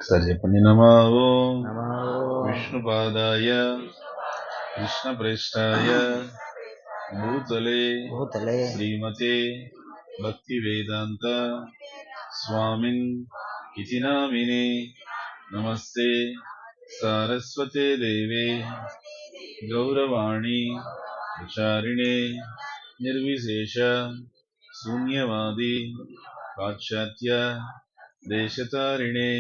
ఒకసారి చెప్పండి. నమో నమో విష్ణుపాదాయ కృష్ణప్రేష్టాయ భూతలే భూతలే శ్రీమతే భక్తి వేదాంత స్వామిన్ ఇతి నామినే. నమస్తే సారస్వతే దేవే గౌరవాణి ప్రచారిణే నిర్విశేష శూన్యవాది పాశ్చాత్య దేశతారిణే.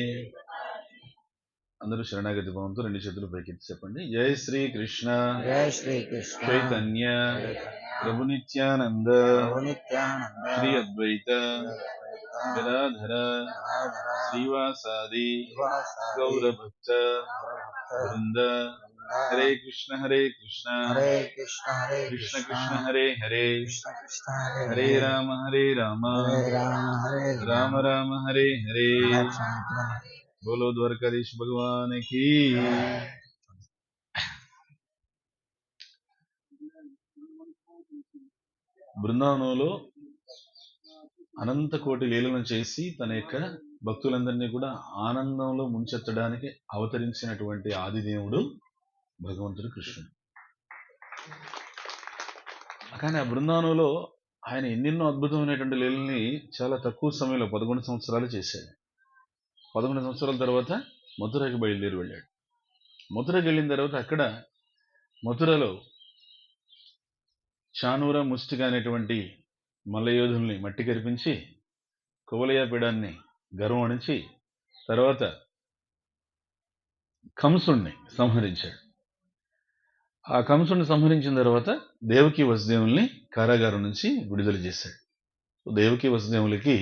అందరూ శరణాగతి భావంతో రెండు చేతులు పైకెత్తి చెప్పండి. జై శ్రీ కృష్ణ జయ శ్రీకృష్ణ చైతన్య ప్రభు నిత్యానంద శ్రీ అద్వైత గదాధర శ్రీవాసాది గౌరభక్త వృంద. హరే కృష్ణ హరే కృష్ణ హరే కృష్ణ హరే కృష్ణ కృష్ణ హరే హరే కృష్ణ కృష్ణ హరే హరే రామ హరే రామ హరే రామ హరే రామ రామ హరే హరే. రామ. बोलो द्वारकाधीश भगवान की. బృందావనంలో అనంత కోటి లీలను చేసి తన యొక్క భక్తులందరినీ కూడా ఆనందంలో ముంచెత్తడానికి అవతరించినటువంటి ఆదిదేవుడు భగవంతుడు కృష్ణుడు. కానీ ఆ బృందావనంలో ఆయన ఎన్నెన్నో అద్భుతమైనటువంటి లీలని చాలా తక్కువ సమయంలో 11 సంవత్సరాలు చేశాడు. 11 సంవత్సరాల తర్వాత మథురకి బయలుదేరి వెళ్ళాడు. మథురకి వెళ్ళిన తర్వాత అక్కడ మథురలో చానూర ముష్టిక అనేటువంటి మల్లయోధుల్ని మట్టి కరిపించి కువలయాపీడాన్ని గర్వం అణిచి తర్వాత కంసుణ్ణి సంహరించాడు. ఆ కంసుణ్ణి సంహరించిన తర్వాత దేవకి వసుదేవుల్ని కారాగారం నుంచి విడుదల చేశాడు. దేవకి వసుదేవులకి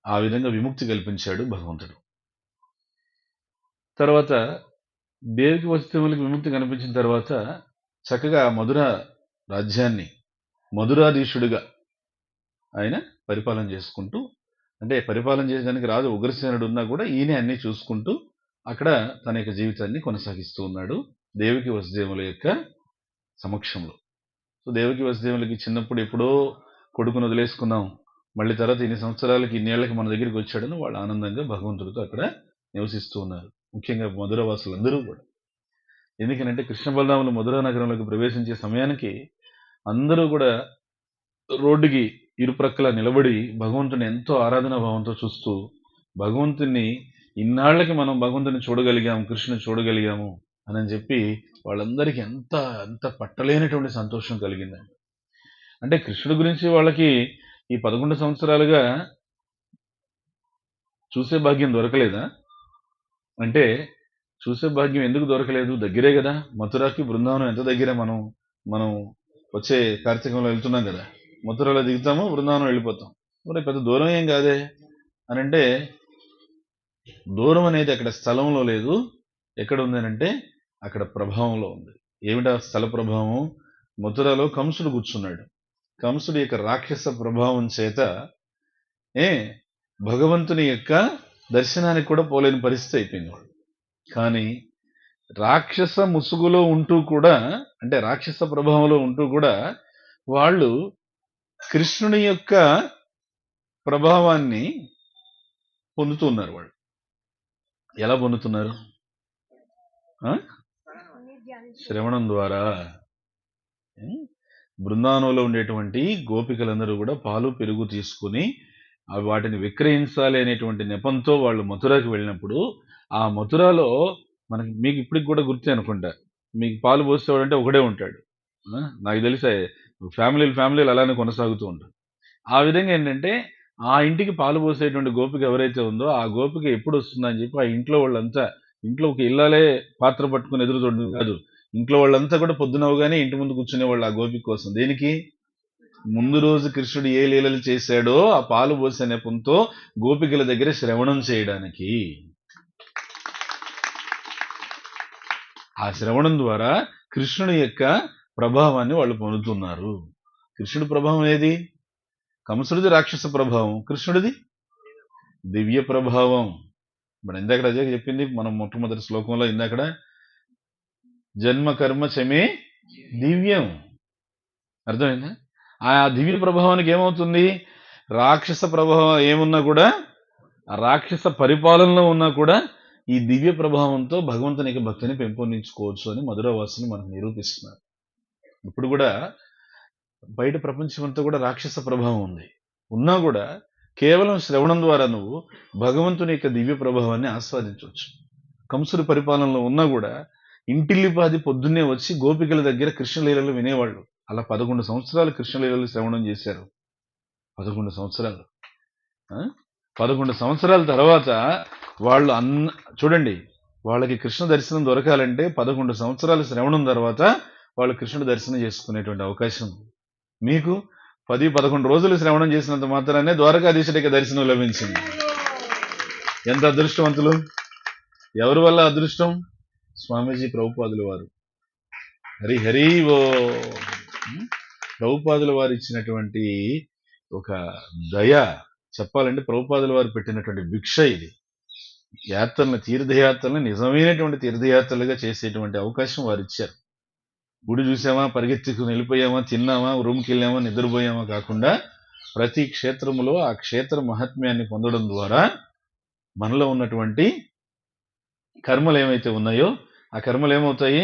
ఆ విధంగా విముక్తి కల్పించాడు భగవంతుడు. తర్వాత దేవకి వసుదేవులకి విముక్తి కనిపించిన తర్వాత చక్కగా మధుర రాజ్యాన్ని మధురాధీశుడిగా ఆయన పరిపాలన చేసుకుంటూ, అంటే పరిపాలన చేయడానికి రాజు ఉగ్రసేనుడు ఉన్నా కూడా ఈయన అన్ని చూసుకుంటూ అక్కడ తన యొక్క జీవితాన్ని కొనసాగిస్తూ ఉన్నాడు దేవకి వసుదేవుల యొక్క సమక్షంలో. సో దేవకి వసుదేవులకి చిన్నప్పుడు ఎప్పుడో కొడుకును వదిలేసుకున్నాం, మళ్ళీ తర్వాత ఇన్ని సంవత్సరాలకి ఇన్నేళ్లకి మన దగ్గరికి వచ్చాడని వాళ్ళు ఆనందంగా భగవంతుడితో అక్కడ నివసిస్తూ ఉన్నారు. ముఖ్యంగా మధుర వాసులందరూ కూడా. ఎందుకనంటే కృష్ణ బలరాములు మధురా నగరంలోకి ప్రవేశించే సమయానికి అందరూ కూడా రోడ్డుకి ఇరుప్రక్కల నిలబడి భగవంతుని ఎంతో ఆరాధనా భావంతో చూస్తూ, భగవంతుని ఇన్నాళ్లకి మనం భగవంతుని చూడగలిగాము, కృష్ణుని చూడగలిగాము అని చెప్పి వాళ్ళందరికీ ఎంత ఎంత పట్టలేనటువంటి సంతోషం కలిగిందండి. అంటే కృష్ణుడి గురించి వాళ్ళకి ఈ 11 సంవత్సరాలుగా చూసే భాగ్యం దొరకలేదా అంటే, చూసే భాగ్యం ఎందుకు దొరకలేదు? దగ్గరే కదా, మథురాకి బృందావనం ఎంత దగ్గరే. మనం వచ్చే కార్తీకంలో వెళ్తున్నాం కదా, మథురలో దిగుతాము, బృందావనం వెళ్ళిపోతాం. మరి పెద్ద దూరం ఏం కాదే అని అంటే, దూరం అనేది అక్కడ స్థలంలో లేదు, ఎక్కడ ఉంది అంటే అక్కడ ప్రభావంలో ఉంది. ఏమిటా స్థల ప్రభావం? మథురలో కంసుడు కూర్చున్నాడు. కంసుడి యొక్క రాక్షస ప్రభావం చేత భగవంతుని యొక్క దర్శనానికి కూడా పోలేని పరిస్థితి అయిపోయింది. కానీ రాక్షస ముసుగులో ఉంటూ కూడా, అంటే రాక్షస ప్రభావంలో ఉంటూ కూడా వాళ్ళు కృష్ణుని యొక్క ప్రభావాన్ని పొందుతున్నారు. వాళ్ళు ఎలా పొందుతున్నారు? శ్రవణం ద్వారా. బృందావనంలో ఉండేటువంటి గోపికలందరూ కూడా పాలు పెరుగు తీసుకుని అవి వాటిని విక్రయించాలి అనేటువంటి నెపంతో వాళ్ళు మథురాకి వెళ్ళినప్పుడు, ఆ మథురాలో మీకు ఇప్పటికి కూడా గుర్తే అనుకుంటా, మీకు పాలు పోసేవాడంటే ఒకడే ఉంటాడు. నాకు తెలిసే ఫ్యామిలీలు అలానే కొనసాగుతూ ఉంటారు. ఆ విధంగా ఏంటంటే ఆ ఇంటికి పాలు పోసేటువంటి గోపిక ఎవరైతే ఉందో ఆ గోపిక ఎప్పుడు వస్తుందని చెప్పి ఆ ఇంట్లో వాళ్ళంతా, ఇంట్లో ఒక ఇల్లాలే పాత్ర పట్టుకుని ఎదురు చూడడం కాదు, ఇంట్లో వాళ్ళంతా కూడా పొద్దునవగానే ఇంటి ముందు కూర్చునే వాళ్ళు ఆ గోపిక కోసం. దేనికి? ముందు రోజు కృష్ణుడు ఏ లీలలు చేశాడో ఆ పాలు పోసే నెపంతో గోపికల దగ్గర శ్రవణం చేయడానికి. ఆ శ్రవణం ద్వారా కృష్ణుని యొక్క ప్రభావాన్ని వాళ్ళు పొందుతున్నారు. కృష్ణుడి ప్రభావం ఏది? కంసుడిది రాక్షస ప్రభావం, కృష్ణుడిది దివ్య ప్రభావం. ఇప్పుడు ఇందాక అదే చెప్పింది మనం మొట్టమొదటి శ్లోకంలో. ఇందాక జన్మ కర్మ చమే దివ్యం, అర్థమైందా? ఆ దివ్య ప్రభావానికి ఏమవుతుంది? రాక్షస ప్రభావం ఏమున్నా కూడా, ఆ రాక్షస పరిపాలనలో ఉన్నా కూడా ఈ దివ్య ప్రభావంతో భగవంతునికి భక్తిని పెంపొందించుకోవచ్చు అని మధురవాసులు మనకు నిరూపిస్తున్నారు. ఇప్పుడు కూడా బయట ప్రపంచం అంతా కూడా రాక్షస ప్రభావం ఉంది. ఉన్నా కూడా కేవలం శ్రవణం ద్వారా నువ్వు భగవంతుని యొక్క దివ్య ప్రభావాన్ని ఆస్వాదించవచ్చు. కంసుడి పరిపాలనలో ఉన్నా కూడా ఇంటిల్లిపాది పొద్దున్నే వచ్చి గోపికల దగ్గర కృష్ణలీలలు వినేవాళ్ళు. అలా 11 సంవత్సరాలు కృష్ణలీలలు శ్రవణం చేశారు. 11 సంవత్సరాలు. 11 సంవత్సరాల తర్వాత వాళ్ళు చూడండి, వాళ్ళకి కృష్ణ దర్శనం దొరకాలంటే 11 సంవత్సరాల శ్రవణం తర్వాత వాళ్ళు కృష్ణుడు దర్శనం చేసుకునేటువంటి అవకాశం. మీకు 10-11 రోజులు శ్రవణం చేసినంత మాత్రానే ద్వారకాధీశుడికి దర్శనం లభించింది. ఎంత అదృష్టవంతులు! ఎవరి వల్ల అదృష్టం? స్వామీజీ ప్రభుపాదుల వారు. హరి హరి ఓ ప్రభుపాదుల వారు ఇచ్చినటువంటి ఒక దయ చెప్పాలంటే, ప్రభుపాదుల వారు పెట్టినటువంటి భిక్ష ఇది. యాత్రలను, తీర్థయాత్రలను నిజమైనటువంటి తీర్థయాత్రలుగా చేసేటువంటి అవకాశం వారు ఇచ్చారు. గుడి చూసామా, పరిగెత్తుకుని వెళ్ళిపోయామా, తిన్నామా, రూమ్కి వెళ్ళామా, నిద్రపోయామా కాకుండా ప్రతి క్షేత్రములో ఆ క్షేత్ర మహాత్మ్యాన్ని పొందడం ద్వారా మనలో ఉన్నటువంటి కర్మలు ఏమైతే ఉన్నాయో ఆ కర్మలు ఏమవుతాయి?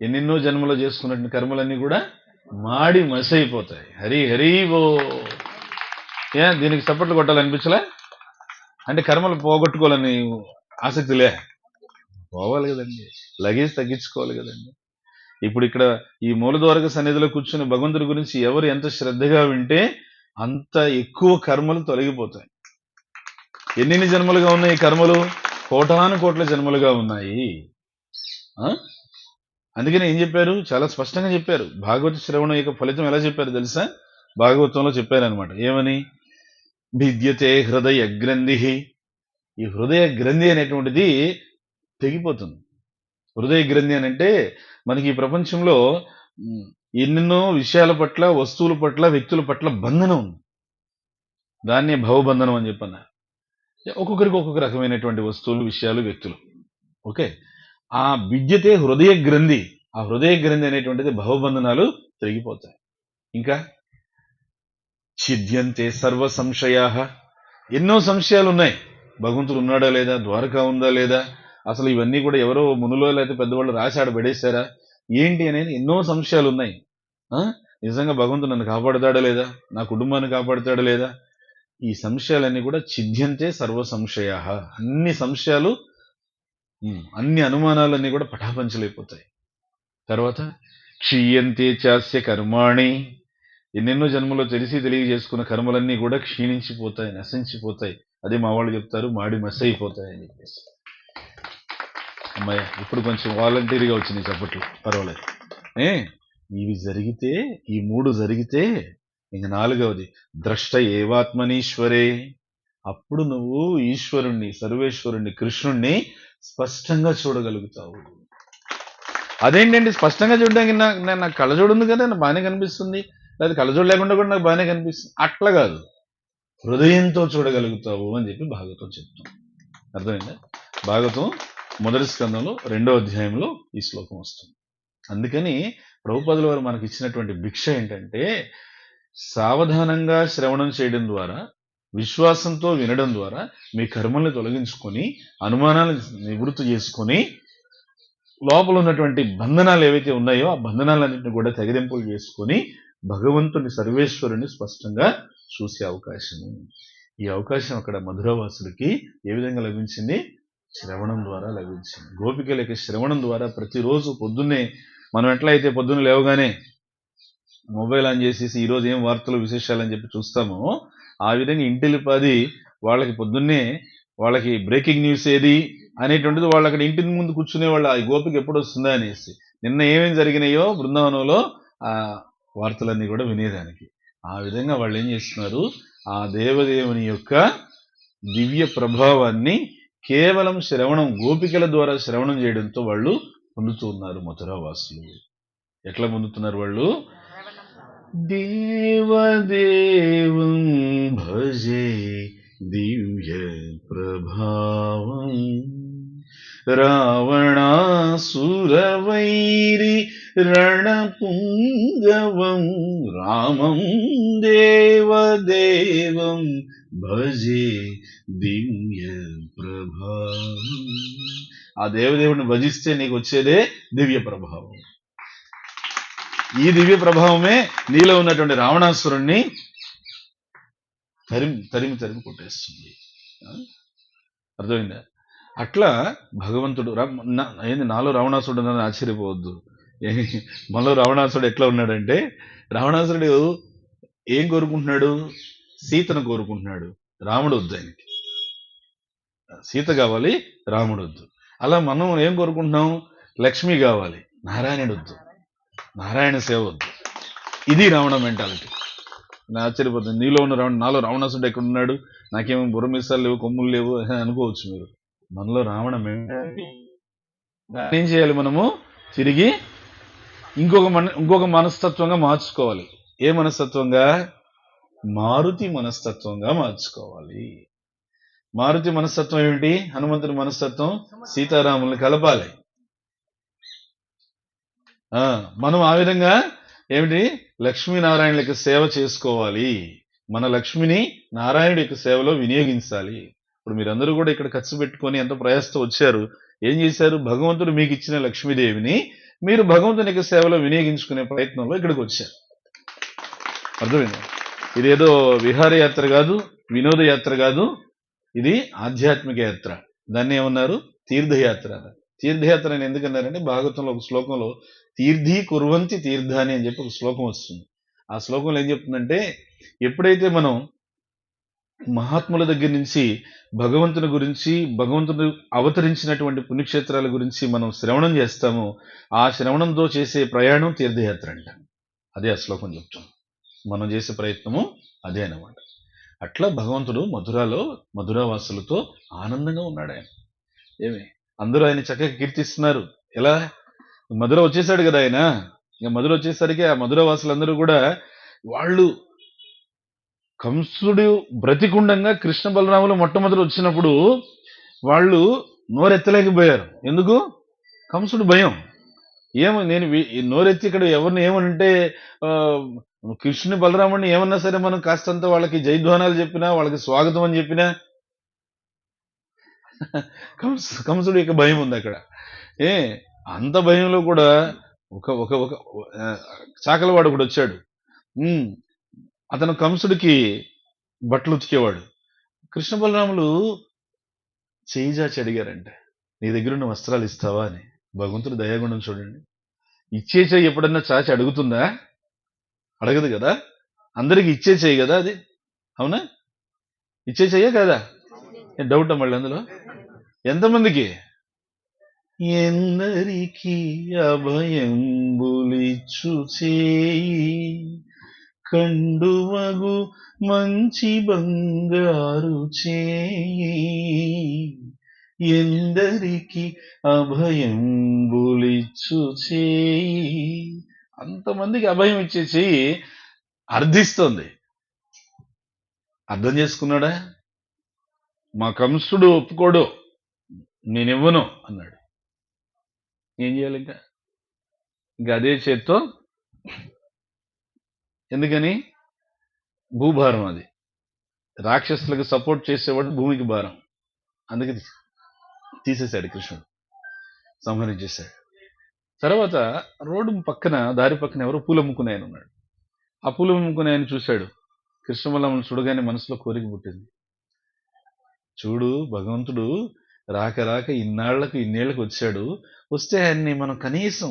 ఎన్నెన్నో జన్మలో చేసుకున్నటువంటి కర్మలన్నీ కూడా మాడి మసైపోతాయి. హరి హరి ఓ. దీనికి చప్పట్లు కొట్టాలనిపించలే? అంటే కర్మలు పోగొట్టుకోవాలని ఆసక్తిలే? పోవాలి కదండి, లగేజ్ తగ్గించుకోవాలి కదండి. ఇప్పుడు ఇక్కడ ఈ మూలద్వారక సన్నిధిలో కూర్చుని భగవంతుడి గురించి ఎవరు ఎంత శ్రద్ధగా వింటే అంత ఎక్కువ కర్మలు తొలగిపోతాయి. ఎన్ని జన్మలుగా ఉన్నాయి కర్మలు? కోటాను కోట్ల జన్మలుగా ఉన్నాయి. అందుకని ఏం చెప్పారు? చాలా స్పష్టంగా చెప్పారు. భాగవత శ్రవణం యొక్క ఫలితం ఎలా చెప్పారు తెలుసా? భాగవతంలో చెప్పారనమాట. ఏమని? భిద్యతే హృదయ గ్రంథి. ఈ హృదయ గ్రంథి అనేటువంటిది తెగిపోతుంది. హృదయ గ్రంథి అని అంటే మనకి ఈ ప్రపంచంలో ఎన్నెన్నో విషయాల పట్ల, వస్తువుల పట్ల, వ్యక్తుల పట్ల బంధనం ఉంది. దాన్నే భవబంధనం అని చెప్పన్నారు. ఒక్కొక్కరికి ఒక్కొక్క రకమైనటువంటి వస్తువులు, విషయాలు, వ్యక్తులు. ఓకే, ఆ విద్యతే హృదయ గ్రంథి. ఆ హృదయ గ్రంథి అనేటువంటిది భవబంధనాలు తిరిగిపోతాయి. ఇంకా ఛిద్యంతే సర్వ సంశయా. ఎన్నో సంశయాలు ఉన్నాయి. భగవంతుడు ఉన్నాడా లేదా, ద్వారకా ఉందా లేదా, అసలు ఇవన్నీ కూడా ఎవరో మునులో లేకపోతే పెద్దవాళ్ళు రాసి ఆడ పెడేశారా ఏంటి అనేది ఎన్నో సంశయాలు ఉన్నాయి. నిజంగా భగవంతుడు నన్ను కాపాడుతాడా లేదా, నా కుటుంబాన్ని కాపాడుతాడా లేదా, ఈ సంశయాలన్నీ కూడా ఛిద్యంతే సర్వ సంశయా. అన్ని సంశయాలు, అన్ని అనుమానాలన్నీ కూడా పటాపంచలైపోతాయి. తర్వాత క్షీయంతే చాస్య కర్మాణి. ఎన్నెన్నో జన్మలో తెలిసి తెలియజేసుకున్న కర్మలన్నీ కూడా క్షీణించిపోతాయి, నశించిపోతాయి. అదే మా వాళ్ళు చెప్తారు, మాడి మసైపోతాయి అని చెప్పేసి. అమ్మాయ ఇప్పుడు కొంచెం వాలంటీర్గా వచ్చింది చప్పట్లు, పర్వాలేదు. ఇవి జరిగితే, ఈ 3 జరిగితే ఇంక 4వది ద్రష్ట ఏవాత్మనీశ్వరే. అప్పుడు నువ్వు ఈశ్వరుణ్ణి, సర్వేశ్వరుణ్ణి, కృష్ణుణ్ణి స్పష్టంగా చూడగలుగుతావు. అదేంటండి స్పష్టంగా చూడడానికి? నాకు కళ్ళజోడు ఉంది కదా, నాకు బాగానే కనిపిస్తుంది, లేదా కళ్ళజోడు లేకుండా కూడా నాకు బాగానే కనిపిస్తుంది, అట్లా కాదు, హృదయంతో చూడగలుగుతావు అని చెప్పి భాగవతం చెప్తాం. అర్థమైందా? భాగవతం మొదటి స్కందంలో 2వ అధ్యాయంలో ఈ శ్లోకం వస్తుంది. అందుకని ప్రభుపాదుల వారు మనకి ఇచ్చినటువంటి భిక్ష ఏంటంటే, సావధానంగా శ్రవణం చేయడం ద్వారా, విశ్వాసంతో వినడం ద్వారా మీ కర్మల్ని తొలగించుకొని, అనుమానాలను నివృత్తి చేసుకొని, లోపల ఉన్నటువంటి బంధనాలు ఏవైతే ఉన్నాయో ఆ బంధనాలన్నింటినీ కూడా తెగదెంపులు చేసుకొని భగవంతుని, సర్వేశ్వరుని స్పష్టంగా చూసే అవకాశము. ఈ అవకాశం అక్కడ మధురవాసులకి ఏ విధంగా లభించింది? శ్రవణం ద్వారా లభించింది. గోపికలకి శ్రవణం ద్వారా ప్రతిరోజు పొద్దున్నే మనం ఎట్లా అయితే పొద్దున్న లేవగానే మొబైల్ ఆన్ చేసేసి ఈరోజు ఏం వార్తలు, విశేషాలని చెప్పి చూస్తామో, ఆ విధంగా ఇంటిల్లిపాది వాళ్ళకి పొద్దున్నే వాళ్ళకి బ్రేకింగ్ న్యూస్ ఏది అనేటువంటిది వాళ్ళు అక్కడ ఇంటి ముందు కూర్చునే వాళ్ళు, ఆ గోపిక ఎప్పుడు వస్తుందా అనేసి, నిన్న ఏమేమి జరిగినాయో బృందావనంలో ఆ వార్తలన్నీ కూడా వినేదానికి. ఆ విధంగా వాళ్ళు ఏం చేస్తున్నారు? ఆ దేవదేవుని యొక్క దివ్య ప్రభావాన్ని కేవలం శ్రవణం, గోపికల ద్వారా శ్రవణం చేయడంతో వాళ్ళు పొందుతూ ఉన్నారు మధురవాసులు. ఎట్లా పొందుతున్నారు వాళ్ళు? దేవదేవం భజే దివ్య ప్రభావం రావణాసురవైరి రణపుంగవం రామం దేవదేవం భజే దివ్య ప్రభావం. ఆ దేవదేవుడిని భజిస్తే నీకు వచ్చేదే దివ్య ప్రభావం. ఈ దివ్య ప్రభావమే నీలో ఉన్నటువంటి రావణాసురుణ్ణి తరిమి కొట్టేస్తుంది. అర్థమైందా? అట్లా భగవంతుడు ఏంది నాలో రావణాసురుడు అని ఆశ్చర్యపోవద్దు. మనలో రావణాసురుడు ఎట్లా ఉన్నాడంటే, రావణాసురుడు ఏం కోరుకుంటున్నాడు? సీతను కోరుకుంటున్నాడు. రాముడు వద్దు ఆయనకి. సీత కావాలి, రాముడు వద్దు. అలా మనం ఏం కోరుకుంటున్నాం? లక్ష్మి కావాలి, నారాయణుడు వద్దు, నారాయణ సేవ వద్దు. ఇది రావణ మెంటాలిటీ. నేను ఆశ్చర్యపోతుంది. నాలో రావణాసుడు ఎక్కడ ఉన్నాడు, నాకేమో బుర్రమిసాలు లేవు, కొమ్ములు లేవు అనుకోవచ్చు మీరు. మనలో రావణ మెంటాలిటీ. ఏం చేయాలి? మనము తిరిగి ఇంకొక మనస్తత్వంగా మార్చుకోవాలి. ఏ మనస్తత్వంగా? మారుతి మనస్తత్వంగా మార్చుకోవాలి. మారుతి మనస్తత్వం ఏమిటి? హనుమంతుడి మనస్తత్వం సీతారాముల్ని కలపాలి. మనం ఆ విధంగా ఏమిటి? లక్ష్మీనారాయణులకి సేవ చేసుకోవాలి. మన లక్ష్మిని నారాయణుడి యొక్క సేవలో వినియోగించాలి. ఇప్పుడు మీరందరూ కూడా ఇక్కడ ఖర్చు పెట్టుకొని ఎంతో ప్రయాసతో వచ్చారు. ఏం చేశారు? భగవంతుడు మీకు ఇచ్చిన లక్ష్మీదేవిని మీరు భగవంతుని యొక్క సేవలో వినియోగించుకునే ప్రయత్నంలో ఇక్కడికి వచ్చారు. అర్థమైంది? ఇదేదో విహారయాత్ర కాదు, వినోదయాత్ర కాదు, ఇది ఆధ్యాత్మిక యాత్ర. దాన్ని ఏమన్నారు? తీర్థయాత్ర. తీర్థయాత్ర అని ఎందుకన్నారంటే, భాగవతంలో ఒక శ్లోకంలో తీర్థీ కుర్వంతి తీర్థాని అని చెప్పి ఒక శ్లోకం వస్తుంది. ఆ శ్లోకంలో ఏం చెప్తుందంటే, ఎప్పుడైతే మనం మహాత్ముల దగ్గర నుంచి భగవంతుని గురించి, భగవంతుడు అవతరించినటువంటి పుణ్యక్షేత్రాల గురించి మనం శ్రవణం చేస్తామో, ఆ శ్రవణంతో చేసే ప్రయాణం తీర్థయాత్ర అంట. అదే ఆ శ్లోకం చెప్తాం. మనం చేసే ప్రయత్నము అదే అన్నమాట. అట్లా భగవంతుడు మధురావాసులతో ఆనందంగా ఉన్నాడు. ఆయన అందరూ ఆయన చక్కగా కీర్తిస్తున్నారు. ఎలా? మధుర వచ్చేసాడు కదా ఆయన. ఇక మధుర వచ్చేసరికి ఆ మధురవాసులందరూ కూడా వాళ్ళు కంసుడు బ్రతికుండంగా కృష్ణ బలరాములు మొట్టమొదటి వచ్చినప్పుడు వాళ్ళు నోరెత్తలేకపోయారు. ఎందుకు? కంసుడు భయం. నేను నోరెత్తి ఇక్కడ ఎవరిని ఏమనంటే కృష్ణుని బలరాముడిని ఏమన్నా సరే మనం కాస్తంత వాళ్ళకి జయధ్వానాలు చెప్పినా, వాళ్ళకి స్వాగతం అని చెప్పినా కంసుడు యొక్క భయం ఉంది అక్కడ. అంత భయంలో కూడా ఒక చాకలవాడు ఒకడు వచ్చాడు. అతను కంసుడికి బట్టలు ఉతికేవాడు. కృష్ణ బలరాములు చేయిజాచి అడిగారంట, నీ దగ్గర ఉన్న వస్త్రాలు ఇస్తావా అని. భగవంతుడు దయాగుణం చూడండి. ఇచ్చే చేయి ఎప్పుడన్నా చాచి అడుగుతుందా? అడగదు కదా. అందరికి ఇచ్చే చేయి కదా అది. అవునా? ఇచ్చే చెయ్యే కదా? డౌట్ మళ్ళీ అందులో. ఎంతమందికి? ఎందరికీ అభయంబులిచ్చు చేయి, కండువగు మంచి బంగారు చేయి, ఎందరికి అభయంబులిచ్చు చేయి. అంతమందికి అభయం ఇచ్చేసి అర్థిస్తోంది. అర్థం చేసుకున్నాడా? మా కంసుడు ఒప్పుకోడు, నేనివ్వను అన్నాడు. ఏం చేయాలి? ఇంకా అదే చేత్తో. ఎందుకని? భూభారం. అది రాక్షసులకు సపోర్ట్ చేసేవాడు భూమికి భారం. అందుకే తీసేశాడు కృష్ణుడు, సంహరించేశాడు. తర్వాత రోడ్డు పక్కన, దారి పక్కన ఎవరో పూలు అమ్ముకునే ఆయన ఉన్నాడు. ఆ పూలు అమ్ముకునే ఆయన చూశాడు. కృష్ణ బలరాములను చూడగానే మనసులో కోరిక పుట్టింది. చూడు, భగవంతుడు రాక ఇన్నాళ్లకు ఇన్నేళ్లకు వచ్చాడు. వస్తే ఆయన్ని మనం కనీసం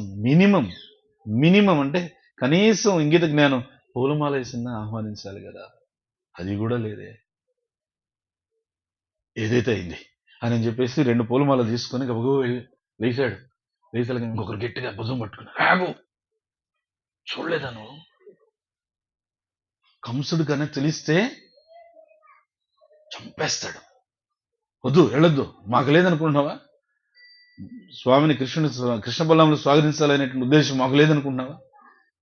మినిమం అంటే కనీసం ఇంగిత జ్ఞానం, పూలమాల వేసిందా ఆహ్వానించాలి కదా. అది కూడా లేదే. ఏదైతే అయింది అని చెప్పేసి 2 పూలమాల తీసుకొని గబగబ లేచాడు. లేచాక ఇంకొకరు గట్టిగా భుజం పట్టుకున్నారు. ఆగు, చూడలేదా నువ్వు? కంసుడు కన్నా తెలిస్తే చంపేస్తాడు. వద్దు, వెళ్ళొద్దు, మాకు లేదనుకుంటున్నావా? స్వామిని కృష్ణ బలరాములు స్వాగతించాలనేటువంటి ఉద్దేశం మాకు లేదనుకుంటున్నావా?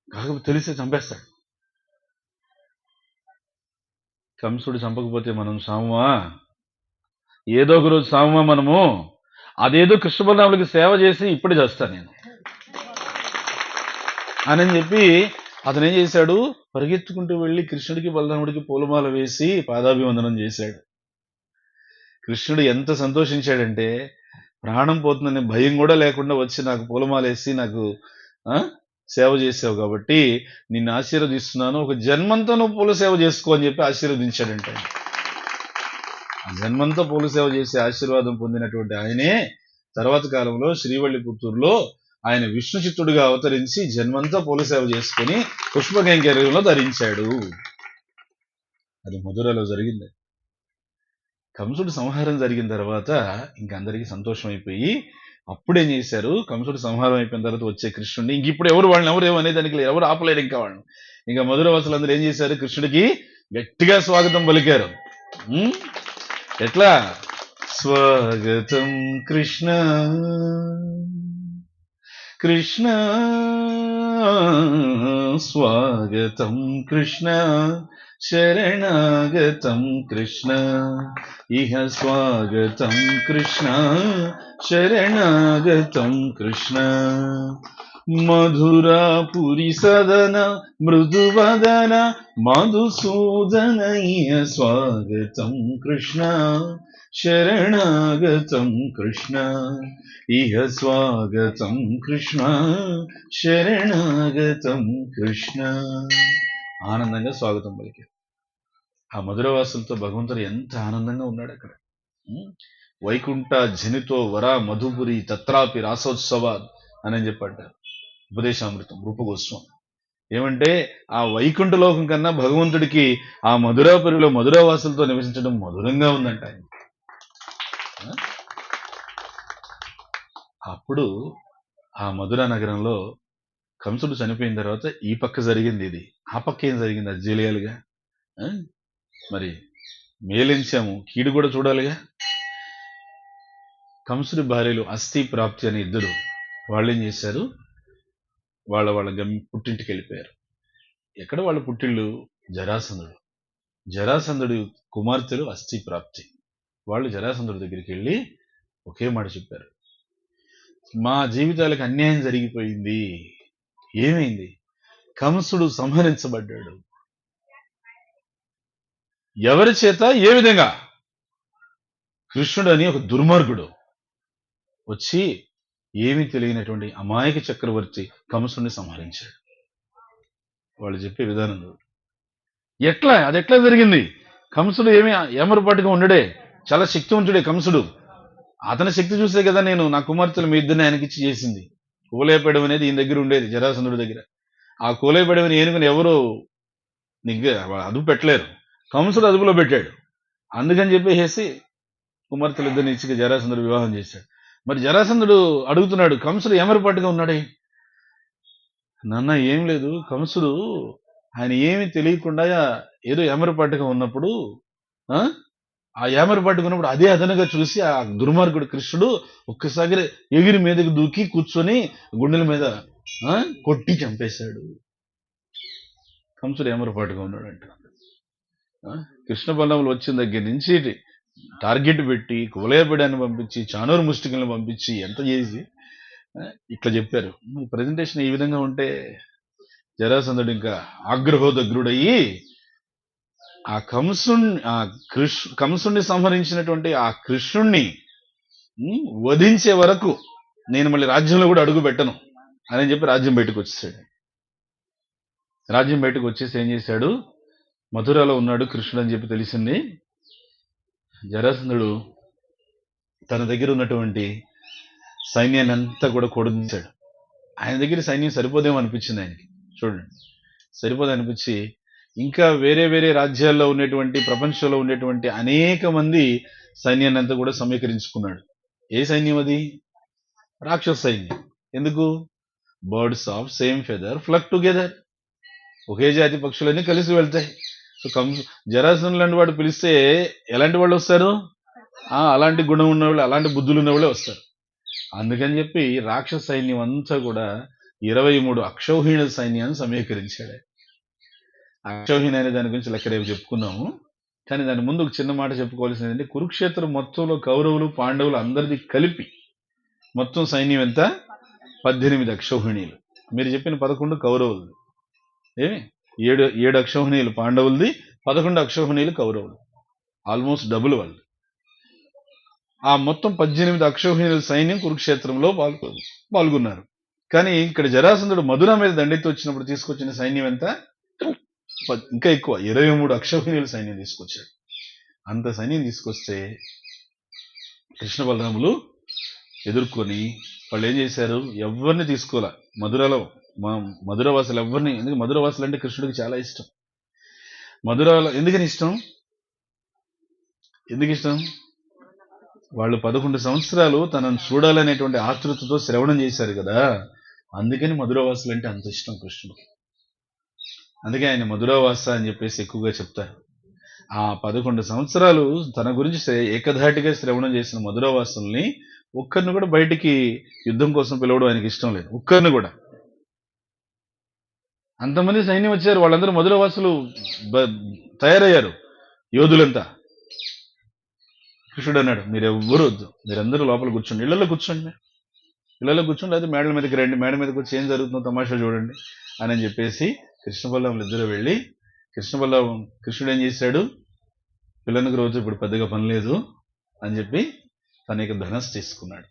కాకపోతే తెలిస్తే చంపేస్తాడు. కంసుడు చంపకపోతే మనం సామా? ఏదో ఒక రోజు సామా మనము. అదేదో కృష్ణ బలరాములకి సేవ చేసి ఇప్పుడే చేస్తాను నేను అని చెప్పి అతను ఏం చేశాడు? పరిగెత్తుకుంటూ వెళ్ళి కృష్ణుడికి బలరాముడికి పూలమాల వేసి పాదాభివందనం చేశాడు. కృష్ణుడు ఎంత సంతోషించాడంటే, ప్రాణం పోతుందనే భయం కూడా లేకుండా వచ్చి నాకు పూలమాలేసి నాకు సేవ చేసావు కాబట్టి నిన్ను ఆశీర్వదిస్తున్నాను, ఒక జన్మంతో నువ్వు పూల సేవ చేసుకో అని చెప్పి ఆశీర్వదించాడంటే, ఆ జన్మంతో పూల సేవ చేసి ఆశీర్వాదం పొందినటువంటి ఆయనే తర్వాత కాలంలో శ్రీవల్లిపుత్తూరులో ఆయన విష్ణు చిత్తుడిగా అవతరించి జన్మంతా పూల సేవ చేసుకుని పుష్పకైంకర్యంలో ధరించాడు. అది మధురలో జరిగింది. కంసుడు సంహారం జరిగిన తర్వాత ఇంకందరికీ సంతోషం అయిపోయి అప్పుడేం చేశారు, కంసుడు సంహారం అయిపోయిన తర్వాత వచ్చే కృష్ణుడిని ఇంక ఇప్పుడు వాళ్ళని ఎవరు అనేదానికి ఎవరు ఆపలేరు ఇంకా వాళ్ళని. ఇంకా మధురవాసులందరూ ఏం చేశారు, కృష్ణుడికి గట్టిగా స్వాగతం పలికారు. ఎట్లా? స్వాగతం కృష్ణ కృష్ణ, స్వాగతం కృష్ణ, శరణాగతం కృష్ణ, ఇహ స్వాగతం కృష్ణ, శరణాగతం కృష్ణ, మధురాపురి సదన మృదువదన మధుసూదన, ఇహ స్వాగతం కృష్ణ, శరణాగతం కృష్ణ, ఇహ స్వాగతం కృష్ణ, శరణాగతం కృష్ణ. ఆనందంగా స్వాగతం పలికారు. ఆ మధురవాసులతో భగవంతుడు ఎంత ఆనందంగా ఉన్నాడు అక్కడ. వైకుంఠ జనితో వర మధుపురి తత్రాపి రాసోత్సవ అని చెప్పంటారు ఉపదేశామృతం రూపగోస్వామి. ఏమంటే ఆ వైకుంఠ లోకం కన్నా భగవంతుడికి ఆ మధురాపురిలో మధురవాసులతో నివసించడం మధురంగా ఉందంట. అప్పుడు ఆ మధుర నగరంలో కంసుడు చనిపోయిన తర్వాత ఈ పక్క జరిగింది ఇది, ఆ పక్క ఏం జరిగింది అది తెలియాలిగా. మరి మేలించాము, కీడు కూడా చూడాలిగా. కంసుడి భార్యలు అస్థి ప్రాప్తి అనే ఇద్దరు వాళ్ళు ఏం చేశారు, వాళ్ళ పుట్టింటికి వెళ్ళిపోయారు. ఎక్కడ వాళ్ళ పుట్టిళ్ళు? జరాసంధుడు. జరాసంధుడి కుమార్తెలు అస్థి ప్రాప్తి. వాళ్ళు జరాసంధుడి దగ్గరికి వెళ్ళి ఒకే మాట చెప్పారు, మా జీవితాలకు అన్యాయం జరిగిపోయింది. ఏమైంది? కంసుడు సంహరించబడ్డాడు. ఎవరి చేత? ఏ విధంగా? కృష్ణుడు అని ఒక దుర్మార్గుడు వచ్చి ఏమీ తెలియనటువంటి అమాయక చక్రవర్తి కంసుడిని సంహరించాడు. వాళ్ళు చెప్పే విధానం ఎట్లా, అది ఎట్లా జరిగింది? కంసుడు ఏమి ఏమరపాటుగా ఉండడే, చాలా శక్తివంతుడే కంసుడు. అతని శక్తి చూసే కదా నేను నా కుమార్తెలు మీ ఇద్దరిని ఆయనకిచ్చి చేసింది. కూలేపేయడం అనేది ఈయన దగ్గర ఉండేది, జరాసంధుడి దగ్గర. ఆ కూలేపేయడం ఏనుగుని ఎవరు అదుపు పెట్టలేరు, కంసుడు అదుపులో పెట్టాడు. అందుకని చెప్పేసి కుమార్తెలు ఇద్దరిని ఇచ్చి జరాసంధుడు వివాహం చేశాడు. మరి జరాసంధుడు అడుగుతున్నాడు, కంసుడు ఏమరపాటుగా ఉన్నాడే? నాన్న ఏం లేదు, కంసుడు ఆయన ఏమి తెలియకుండా ఏదో ఏమరపాటుగా ఉన్నప్పుడు, ఆ ఏమరపాటుగా ఉన్నప్పుడు అదే అదనగా చూసి ఆ దుర్మార్గుడు కృష్ణుడు ఒక్కసారి ఎగిరి మీదకి దూకి కూర్చొని గుండెల మీద కొట్టి చంపేశాడు. కంసుడు ఏమరపాటుగా ఉన్నాడంట. కృష్ణ బలములు వచ్చిన దగ్గర నుంచి టార్గెట్ పెట్టి కువలయపడాన్ని పంపించి చానూరు ముష్టికలను పంపించి ఎంత చేసి ఇట్లా చెప్పారు. ప్రజెంటేషన్ ఈ విధంగా ఉంటే జరాసంధుడు ఇంకా ఆగ్రహోదగ్రుడయ్యి ఆ కంసుణ్ణి సంహరించినటువంటి ఆ కృష్ణుణ్ణి వధించే వరకు నేను మళ్ళీ రాజ్యంలో కూడా అడుగు పెట్టను అని చెప్పి రాజ్యం బయటకు వచ్చేసాడు. రాజ్యం బయటకు వచ్చేసి ఏం చేశాడు, మధురలో ఉన్నాడు కృష్ణుడు అని చెప్పి తెలిసింది. జరాసంధుడు తన దగ్గర ఉన్నటువంటి సైన్యాన్ని అంతా కూడా కొడుంచాడు. ఆయన దగ్గర సైన్యం సరిపోదేమో అనిపించింది ఆయనకి. చూడండి, సరిపోదనిపించి ఇంకా వేరే వేరే రాజ్యాల్లో ఉన్నటువంటి ప్రపంచంలో ఉండేటువంటి అనేక మంది సైన్యాన్ని అంతా కూడా సమీకరించుకున్నాడు. ఏ సైన్యం అది? రాక్షస సైన్యం. ఎందుకు? Birds of same feather flock together. ఒకే జాతి పక్షులన్నీ కలిసి వెళ్తాయి. సో జరాసంధుడు లాంటి వాడు పిలిస్తే ఎలాంటి వాళ్ళు వస్తారు? అలాంటి గుణం ఉన్నవాళ్ళు, అలాంటి బుద్ధులు ఉన్నవాళ్ళే వస్తారు. అందుకని చెప్పి రాక్షస సైన్యం అంతా కూడా 23 అక్షౌహిణ సైన్యాన్ని సమీకరించాడు. అక్షౌహిణ అనే దాని గురించి లెక్క రేపు చెప్పుకున్నాము. కానీ దాని ముందు ఒక చిన్న మాట చెప్పుకోవాల్సింది ఏంటంటే, కురుక్షేత్రం మొత్తంలో కౌరవులు పాండవులు అందరిది కలిపి మొత్తం సైన్యం ఎంత? 18 అక్షౌహిణీలు. మీరు చెప్పిన 11 కౌరవులు. ఏమి 7 అక్షౌహిణీలు పాండవులది, 11 అక్షౌహిణీలు కౌరవులు. ఆల్మోస్ట్ డబుల్ వాళ్ళు. ఆ మొత్తం 18 అక్షౌహిణుల సైన్యం కురుక్షేత్రంలో పాల్గొన్నారు. కానీ ఇక్కడ జరాసంధుడు మధుర మీద దండెత్తి వచ్చినప్పుడు తీసుకొచ్చిన సైన్యం ఎంత? ఇంకా ఎక్కువ, 23 అక్షౌహిణుల సైన్యం తీసుకొచ్చాడు. అంత సైన్యం తీసుకొస్తే కృష్ణ బలరాములు ఎదుర్కొని వాళ్ళు ఏం చేశారు? ఎవరిని తీసుకోలే. మధురలో మధురవాసులు ఎవరిని, ఎందుకు మధురవాసులు అంటే కృష్ణుడికి చాలా ఇష్టం. మధురలో ఎందుకు ఇష్టం? వాళ్ళు 11 సంవత్సరాలు తనను చూడాలనేటువంటి ఆతృతతో శ్రవణం చేశారు కదా, అందుకని మధురవాసులు అంటే అంత ఇష్టం కృష్ణుడికి. అందుకే ఆయన మధురవాస అని చెప్పేసి ఎక్కువగా చెప్తారు. ఆ 11 సంవత్సరాలు తన గురించి ఏకధాటిగా శ్రవణం చేసిన మధురవాసుల్ని ఒక్కరిని కూడా బయటికి యుద్ధం కోసం పిలవడం ఆయనకి ఇష్టం లేదు. ఒక్కరిని కూడా. అంతమంది సైన్యం వచ్చారు, వాళ్ళందరూ మధురవాసులు తయారయ్యారు, యోధులంతా. కృష్ణుడు అన్నాడు, మీరు ఎవ్వరు వద్దు, మీరందరూ లోపల కూర్చోండి, ఇళ్లలో కూర్చోండి, లేదా మేడల మీదకి రండి, మేడ మీదకి వచ్చి ఏం జరుగుతుందో తమాషా చూడండి అని చెప్పేసి కృష్ణ బలరాములు ఇద్దరు వెళ్ళి, కృష్ణుడు ఏం చేశాడు? పిల్లనికి రోజు ఇప్పుడు పెద్దగా పని లేదు అని చెప్పి తన యొక్క ధనస్సు తీసుకున్నాడు.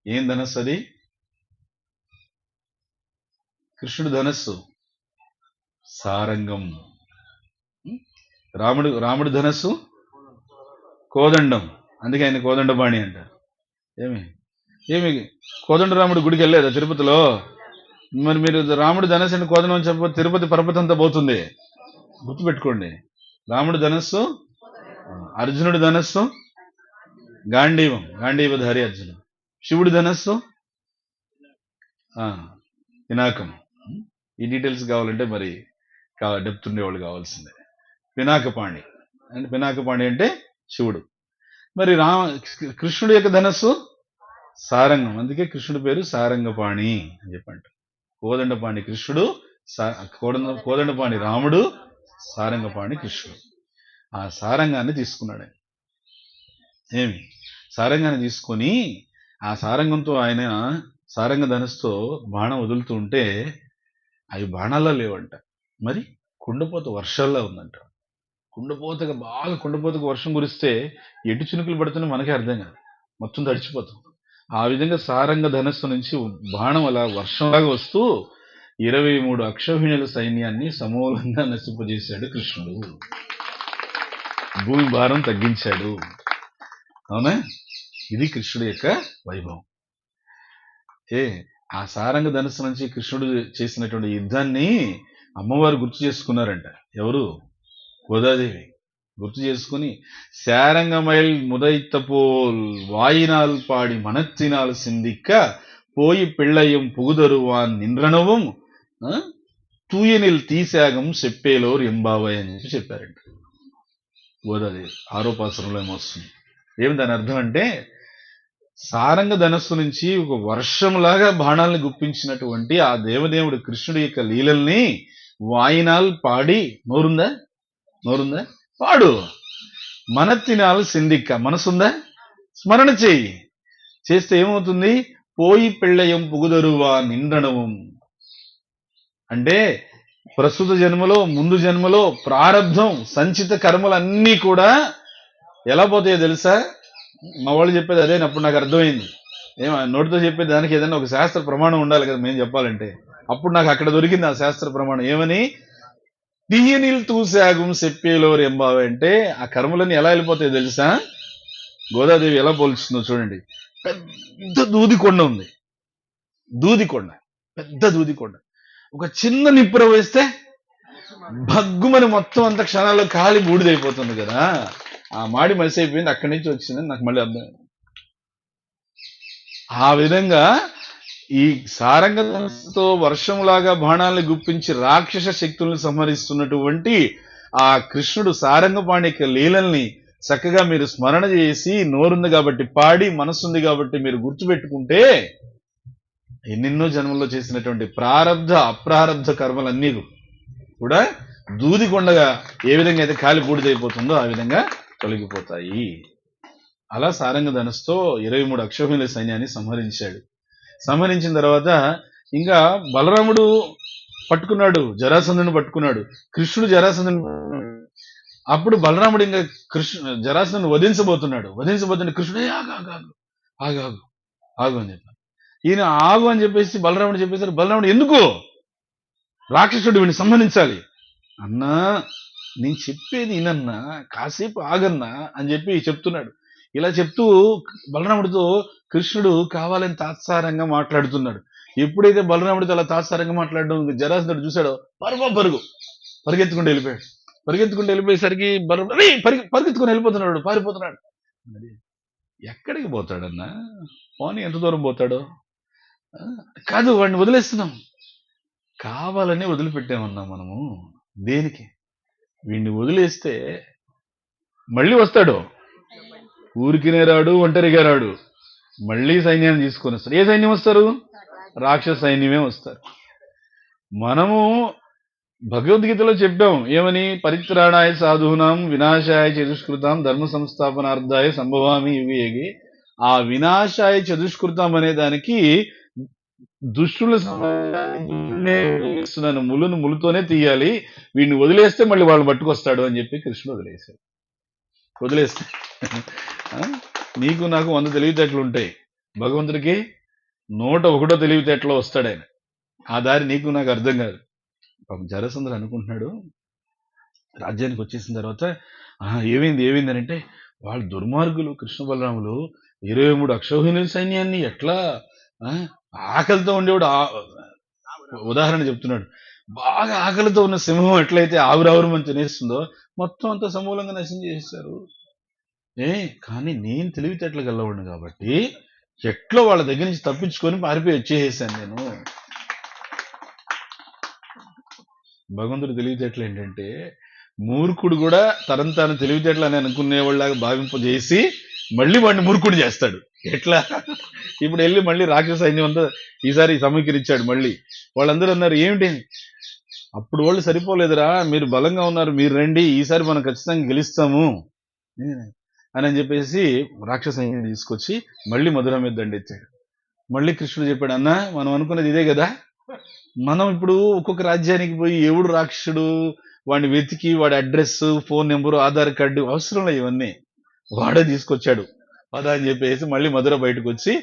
ఏం ధనస్సు అది? కృష్ణుడు ధనస్సు సారంగం. రాముడు ధనస్సు కోదండం, అందుకే ఆయన కోదండపాణి అంటారు. ఏమి కోదండరాముడు గుడికి వెళ్ళలేదా తిరుపతిలో? మరి మీరు రాముడు ధనస్సు అంటే కోదండం అని చెప్పి తిరుపతి పరపతంతా పోతుంది. గుర్తుపెట్టుకోండి, రాముడు ధనస్సు, అర్జునుడి ధనస్సు గాంధీవధారి అర్జునుడు. శివుడి ధనస్సు పినాకం. ఈ డీటెయిల్స్ కావాలంటే మరి డెప్త్ ఉండేవాళ్ళు కావాల్సిందే. పినాకపాణి అంటే శివుడు. మరి కృష్ణుడి యొక్క ధనస్సు సారంగం, అందుకే కృష్ణుడి పేరు సారంగపాణి అని చెప్పంట. కోదండపాణి కృష్ణుడు, కోదండపాణి రాముడు, సారంగపాణి కృష్ణుడు. ఆ సారంగాన్ని తీసుకున్నాడు. సారంగాన్ని తీసుకొని ఆ సారంగంతో ఆయన సారంగ ధనస్సుతో బాణం వదులుతూ ఉంటే అవి బాణాల్లో లేవంట, మరి కుండపోత వర్షాల్లో ఉందంట. కుండపోతకు వర్షం కురిస్తే ఎటు చినుకులు పడుతున్నా మనకే అర్థం కాదు, మొత్తం తడిచిపోతాం. ఆ విధంగా సారంగ ధనస్సు నుంచి బాణం అలా వర్షంలాగా వస్తూ 23 అక్షౌహిణుల సైన్యాన్ని సమూలంగా నశింపజేశాడు కృష్ణుడు. భూమి భారం తగ్గించాడు. అవునా? ఇది కృష్ణుడి యొక్క వైభవం. ఆ సారంగ ధనస్సు నుంచి కృష్ణుడు చేసినటువంటి యుద్ధాన్ని అమ్మవారు గుర్తు చేసుకున్నారంట. ఎవరు? గోదాదేవి గుర్తు చేసుకుని, శారంగమైల్ ముదైత్తపోల్ వాయినాల్ పాడి మనత్తినాల్ సిందిక్క పోయి పిళ్ళయం పుగుదరువాన్ నింద్రణవం తూయనిల్ తీశాగం చెప్పేలోర్ ఎంబావయ్ అని చెప్పారంట గోదాదేవి. ఆరోపాసనంలో ఏమొస్తుంది? ఏమి దాని అర్థం అంటే, సారంగ ధనస్సు నుంచి ఒక వర్షంలాగా బాణాలను గుప్పించినటువంటి ఆ దేవదేవుడు కృష్ణుడి యొక్క లీలల్ని వాయినాల్ పాడి, నోరుందా పాడు, మనత్తినాల్ సిందిక్క, మనసుందా స్మరణ చేయి, చేస్తే ఏమవుతుంది? పోయి పెళ్ళయం పుగుదరువా నిండనవం అంటే ప్రస్తుత జన్మలో, ముందు జన్మలో ప్రారబ్ధం, సంచిత కర్మలన్నీ కూడా ఎలా పోతాయో తెలుసా? మా వాళ్ళు చెప్పేది అదే. అప్పుడు నాకు అర్థమైంది. నోటితో చెప్పేది దానికి ఏదైనా ఒక శాస్త్ర ప్రమాణం ఉండాలి కదా మేము చెప్పాలంటే. అప్పుడు నాకు అక్కడ దొరికింది ఆ శాస్త్ర ప్రమాణం. ఏమని? తీయనిల్ తూసాగం చెప్పేలోరు ఎంబావే అంటే ఆ కర్మలన్నీ ఎలా వెళ్ళిపోతాయో తెలుసా? గోదాదేవి ఎలా పోల్చుతుందో చూడండి. పెద్ద దూదికొండ ఉంది, పెద్ద దూదికొండ. ఒక చిన్న నిప్పుర వేస్తే భగ్గుమని మొత్తం అంత క్షణాల్లో కాలి బూడిదైపోతుంది కదా. ఆ మాడి మసి అయిపోయింది, అక్కడి నుంచి వచ్చిందని నాకు మళ్ళీ అర్థమైంది. ఆ విధంగా ఈ సారంగ ధనస్సుతో వర్షంలాగా బాణాలను గుప్పించి రాక్షస శక్తుల్ని సంహరిస్తున్నటువంటి ఆ కృష్ణుడు సారంగపాణి యొక్క లీలల్ని చక్కగా మీరు స్మరణ చేసి, నోరుంది కాబట్టి పాడి, మనసుంది కాబట్టి మీరు గుర్తుపెట్టుకుంటే ఎన్నెన్నో జన్మల్లో చేసినటువంటి ప్రారబ్ధ అప్రారబ్ధ కర్మలన్నీ కూడా దూదికొండగా ఏ విధంగా అయితే కాలి బూడిదైపోతుందో ఆ విధంగా తొలగిపోతాయి. అలా సారంగ ధనస్సుతో 23 అక్షౌహిణుల సైన్యాన్ని సంహరించిన తర్వాత ఇంకా బలరాముడు పట్టుకున్నాడు, జరాసంధుని పట్టుకున్నాడు. కృష్ణుడు జరాసంధుని అప్పుడు బలరాముడు ఇంకా జరాసంధుని వధించబోతుంటే కృష్ణుడు "ఏ, ఆగు ఆగు ఆగు ఆగు ఆగు ఆగు" అని చెప్పాను. ఈయన ఆగు అని చెప్పేసి బలరాముడు చెప్పేసారు. బలరాముడు ఎందుకు రాక్షసుడు వీడిని సంహరించాలి అన్నా, నేను చెప్పేది వినన్నా, కాసేపు ఆగన్నా అని చెప్పి చెప్తున్నాడు. ఇలా చెప్తూ బలరాముడితో కృష్ణుడు కావాలని తాత్సారంగా మాట్లాడుతున్నాడు. ఎప్పుడైతే బలరాముడితో అలా తాత్సారంగా మాట్లాడడం జరాసంధుడు చూశాడో పరిగెత్తుకుంటూ వెళ్ళిపోయేసరికి పరిగెత్తుకుని వెళ్ళిపోతున్నాడు, పారిపోతున్నాడు. మరి ఎక్కడికి పోతాడన్నా? పోనీ ఎంత దూరం పోతాడో? కాదు, వాడిని వదిలేస్తున్నాం, కావాలని వదిలిపెట్టామన్నా మనము. దేనికి? వీడిని వదిలేస్తే మళ్ళీ వస్తాడు, ఊరికినే రాడు, ఒంటరిగా రాడు, మళ్ళీ సైన్యాన్ని తీసుకొని వస్తాడు. ఏ సైన్యం వస్తారు? రాక్షస సైన్యమే వస్తారు. మనము భగవద్గీతలో చెప్పాం ఏమని? పరిత్రాణాయ సాధూనాం వినాశాయ చతుష్కృతాం ధర్మ సంస్థాపనార్థాయ సంభవామి యుగే యుగే. ఆ వినాశాయ చతుష్కృతం అనే దానికి దుష్టుల సంబంధిస్తున్నాను, ముళ్ళును ముళ్ళుతోనే తీయాలి, వీడిని వదిలేస్తే మళ్ళీ వాళ్ళు పట్టుకొస్తాడు అని చెప్పి కృష్ణుడు వదిలేస్తే నీకు నాకు 100 తెలివితేటలు ఉంటాయి, భగవంతుడికి 101 తెలివితేటలో వస్తాడు ఆయన. ఆ దారి నీకు నాకు అర్థం కాదు. పాపం జరాసంధుడు అనుకుంటున్నాడు, రాజ్యానికి వచ్చేసిన తర్వాత ఏమైంది అని అంటే, వాళ్ళు దుర్మార్గులు కృష్ణ బలరాములు 23 అక్షౌహిణుల సైన్యాన్ని ఎట్లా ఆకలితో ఉండేవాడు. ఉదాహరణ చెప్తున్నాడు, బాగా ఆకలితో ఉన్న సింహం ఎట్లయితే ఆవురావురమని తినేస్తుందో మొత్తం అంతా సమూలంగా నశనం చేసేశారు. కానీ నేను తెలివితేటలు గల్లవాడిని కాబట్టి ఎట్లో వాళ్ళ దగ్గర నుంచి తప్పించుకొని పారిపోయి వచ్చేసాను నేను. భగవంతుడి తెలివితేటలు ఏంటంటే, మూర్ఖుడు కూడా తాను తెలివితేటలు అని అనుకునేవాళ్ళలాగా భావింపజేసి మళ్ళీ వాడిని మూర్ఖుడు చేస్తాడు. ఎట్లా? ఇప్పుడు వెళ్ళి మళ్ళీ రాక్షస సైన్యం అంతా ఈసారి సమీకరించాడు. మళ్ళీ వాళ్ళందరూ అన్నారు, ఏమిటి అప్పుడు వాళ్ళు సరిపోలేదురా, మీరు బలంగా ఉన్నారు, మీరు రండి, ఈసారి మనం ఖచ్చితంగా గెలుస్తాము అని చెప్పేసి రాక్షస సైన్యం తీసుకొచ్చి మళ్ళీ మధుర మీద దండెత్తాడు. మళ్ళీ కృష్ణుడు చెప్పాడు, అన్న మనం అనుకున్నది ఇదే కదా, మనం ఇప్పుడు ఒక్కొక్క రాజ్యానికి పోయి ఎవడు రాక్షసుడు వాడిని వెతికి వాడి address, phone number, Aadhaar card అవసరంలో ఇవన్నీ వాడే తీసుకొచ్చాడు పదా అని చెప్పేసి మళ్ళీ మధుర బయటకు వచ్చి